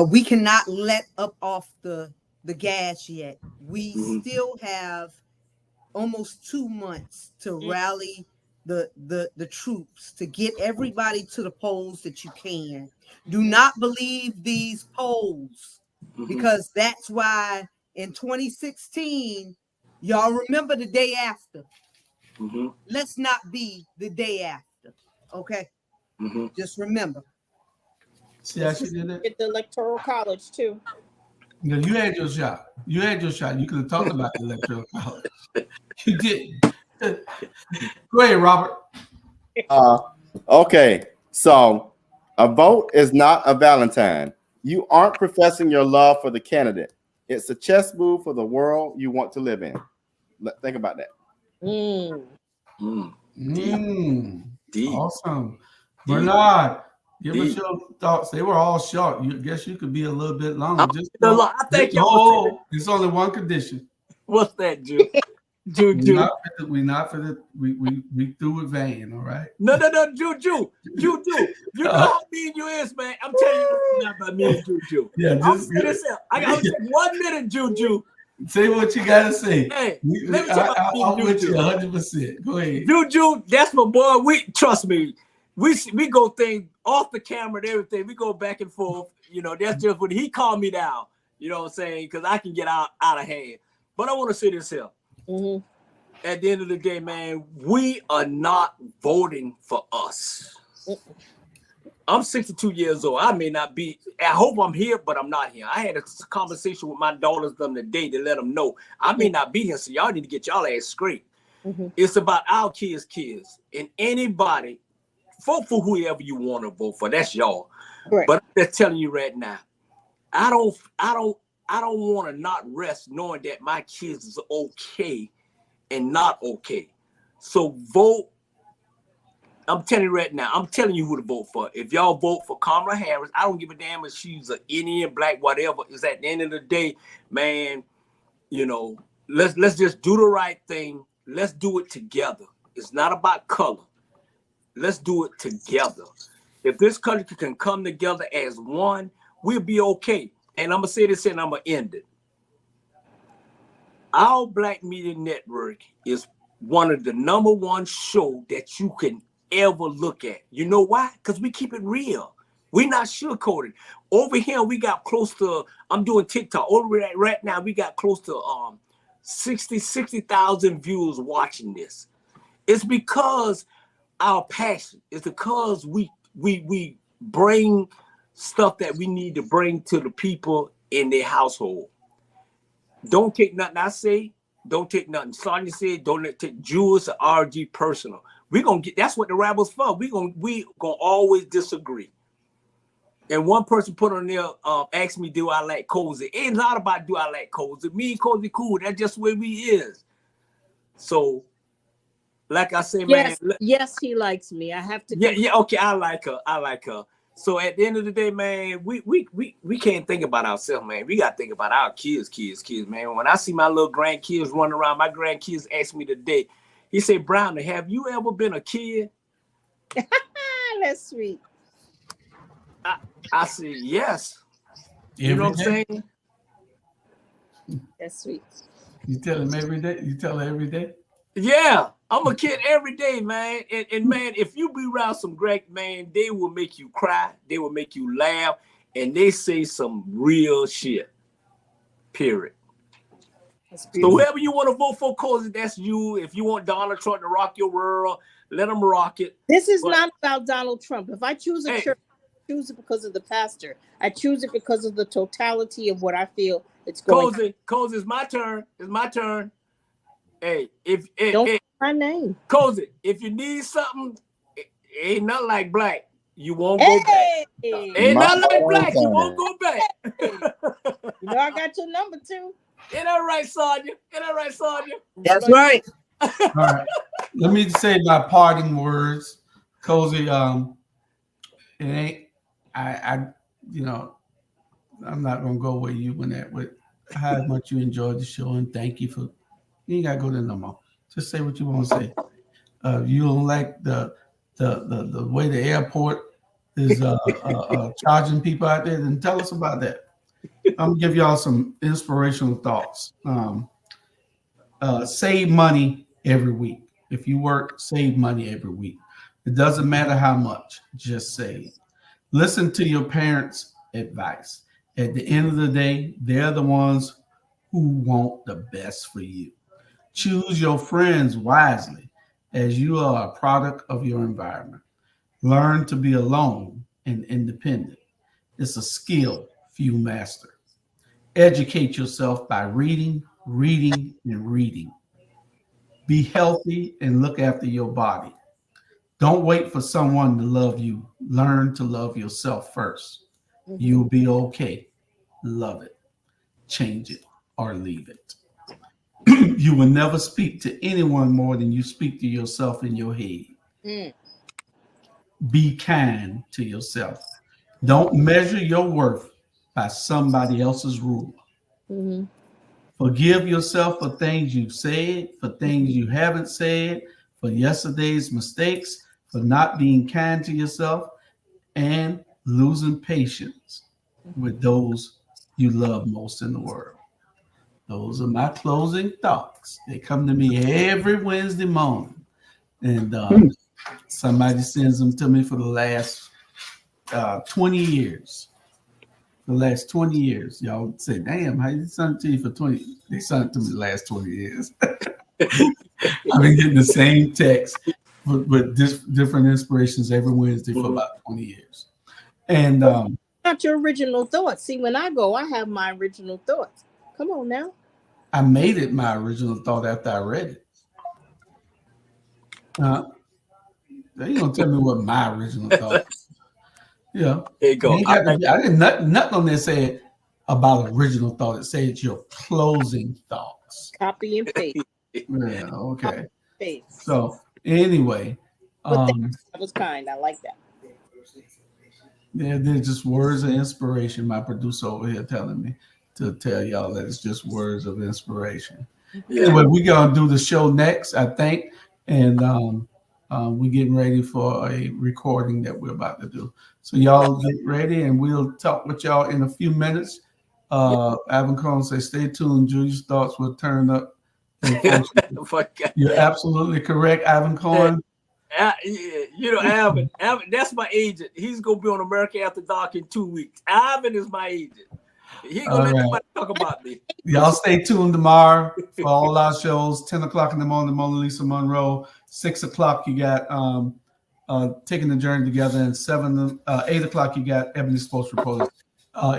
we cannot let up off the gas yet. We still have almost 2 months to rally the troops, to get everybody to the polls that you can. Do not believe these polls, because that's why in 2016, y'all remember the day after. Let's not be the day after. Okay? Just remember. See how she did that? Get the Electoral College too. Yeah, you had your shot. You could have talked about the Electoral College. You didn't. Go ahead, Robert. Okay, so a vote is not a Valentine. You aren't professing your love for the candidate. It's a chess move for the world you want to live in. Think about that. Awesome. Bernard, give us your thoughts. They were all short. You guess you could be a little bit longer. I think it's only one condition. What's that, Jew? Juju. We threw it vain, all right? No, Juju. You know how mean you is, man. I'm telling you not about me and Juju. Yeah, I got 1 minute, Juju. Say what you gotta say. Hey, let me tell you, I'm with you 100%. Go ahead. Juju, that's my boy. Trust me. We go things off the camera and everything. We go back and forth. That's just when he calmed me down. You know what I'm saying? Because I can get out of hand. But I want to say this here. At the end of the day, man, we are not voting for us. I'm 62 years old. I may not be. I hope I'm here, but I'm not here. I had a conversation with my daughters the other day to let them know I may not be here, so y'all need to get y'all ass straight. It's about our kids, and anybody vote for whoever you want to vote for. That's y'all. Right. But I'm just telling you right now, I don't want to not rest knowing that my kids is okay and not okay. So vote. I'm telling you right now, I'm telling you who to vote for. If y'all vote for Kamala Harris, I don't give a damn if she's an Indian, black, whatever. Is at the end of the day, man, you know, let's just do the right thing. Let's do it together. It's not about color. Let's do it together. If this country can come together as one, we'll be okay. And I'm going to say this and I'm going to end it. Our Black Media Network is one of the #1 show that you can ever look at. You know why? Because we keep it real. We're not sugarcoated. Over here, we got close to, I'm doing TikTok. Over right now, we got close to 60,000 viewers watching this. It's because our passion. It's because we bring stuff that we need to bring to the people in their household. Don't take nothing I say. Don't take nothing Sonya said. Don't take Jules or RG personal. We're gonna get. That's what the Rabble's for. We gonna always disagree. And one person put on there, asked me, do I like Cozy? It ain't not about do I like Cozy. Me and Cozy cool. That's just where we is. So, like I say, yes, man. Yes, he likes me. I have to. Yeah. Okay, I like her. So at the end of the day, man, we can't think about ourselves, man. We gotta think about our kids, man. When I see my little grandkids running around, my grandkids asked me today. He said, "Brownie, have you ever been a kid?" That's sweet. I said, yes. You know what I'm saying? That's sweet. You tell him every day? You tell her every day? Yeah, I'm a kid every day, man. And man, if you be around some great, man, they will make you cry. They will make you laugh. And they say some real shit. Period. So whoever you want to vote for, Cozy, that's you. If you want Donald Trump to rock your world, let him rock it. This is not about Donald Trump. If I choose a church, I choose it because of the pastor. I choose it because of the totality of what I feel it's going. Cozy, it's my turn. It's my turn. Hey, don't say my name. Cozy, if you need something, it ain't nothing like black. You won't go back. Ain't nothing like black. You won't go back. You know I got your number too. Ain't that right, Sonya? That's right. All right. Let me say my parting words, Cozy. It ain't. You know, I'm not gonna go where you went at with how much you enjoyed the show and thank you for. You ain't gotta go there no more. Just say what you want to say. You don't like the way the airport is charging people out there, then tell us about that. I'm gonna give y'all some inspirational thoughts. Save money every week. If you work, save money every week. It doesn't matter how much, just save. Listen to your parents' advice. At the end of the day, they're the ones who want the best for you. Choose your friends wisely, as you are a product of your environment. Learn to be alone and independent. It's a skill few master. Educate yourself by reading, and reading. Be healthy and look after your body. Don't wait for someone to love you. Learn to love yourself first. You'll be okay. Love it. Change it or leave it. You will never speak to anyone more than you speak to yourself in your head. Be kind to yourself. Don't measure your worth by somebody else's rule. Forgive yourself for things you've said, for things you haven't said, for yesterday's mistakes, for not being kind to yourself, and losing patience with those you love most in the world. Those are my closing thoughts. They come to me every Wednesday morning, and somebody sends them to me for the last 20 years. The last 20 years. Y'all say, damn, how you sent it to you for 20? They sent it to me the last 20 years. I've been getting the same text with different inspirations every Wednesday for about 20 years. And not your original thoughts. See, when I go, I have my original thoughts. Come on now. I made it my original thought after I read it. You gonna tell me what my original thought? Yeah. There you go. I didn't nothing on there said about original thought. It said your closing thoughts. Copy and paste. Yeah. Okay. Paste. So anyway, But that was kind. I like that. Yeah, they're just words of inspiration. My producer over here telling me to tell y'all that it's just words of inspiration. Yeah. Anyway, we're gonna do the show next, I think, and we're getting ready for a recording that we're about to do. So y'all get ready, and we'll talk with y'all in a few minutes. Alvin Cohen says, "Stay tuned. Julius' thoughts will turn up." You're absolutely correct, Alvin Cohen. You know, Alvin, that's my agent. He's gonna be on America After Dark in 2 weeks. Alvin is my agent. He ain't gonna let nobody talk about me. Y'all stay tuned tomorrow for all our shows. 10 o'clock in the morning, Mona Lisa Monroe. 6 o'clock, you got Taking the Journey Together, and 8 o'clock, you got Ebony Sports Reporters.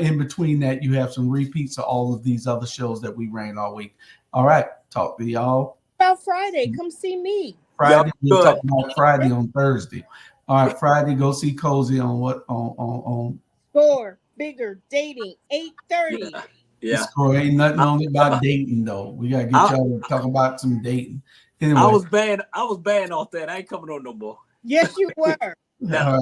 In between that, you have some repeats of all of these other shows that we ran all week. All right, talk to y'all. About Friday, come see me. Friday, we'll talk about Friday on Thursday. All right, Friday, go see Cozy on what? On Score Bigger Dating 8:30. Yeah. Score ain't nothing on it about dating though. We gotta get y'all to talk about some dating. Anyway, I was banned off that. I ain't coming on no more. Yes, you were. All right.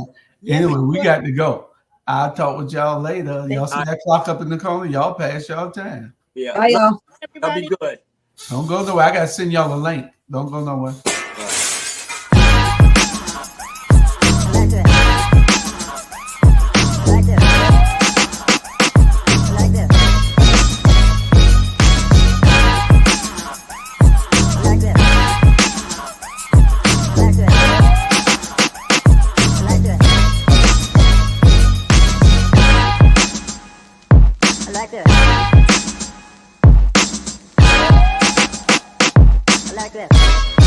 Anyway, we got to go. I'll talk with y'all later. Y'all see that clock up in the corner? Y'all pass y'all time. Yeah. Bye, y'all. That'll be good. Don't go nowhere. I gotta send y'all a link. Don't go nowhere. Like this.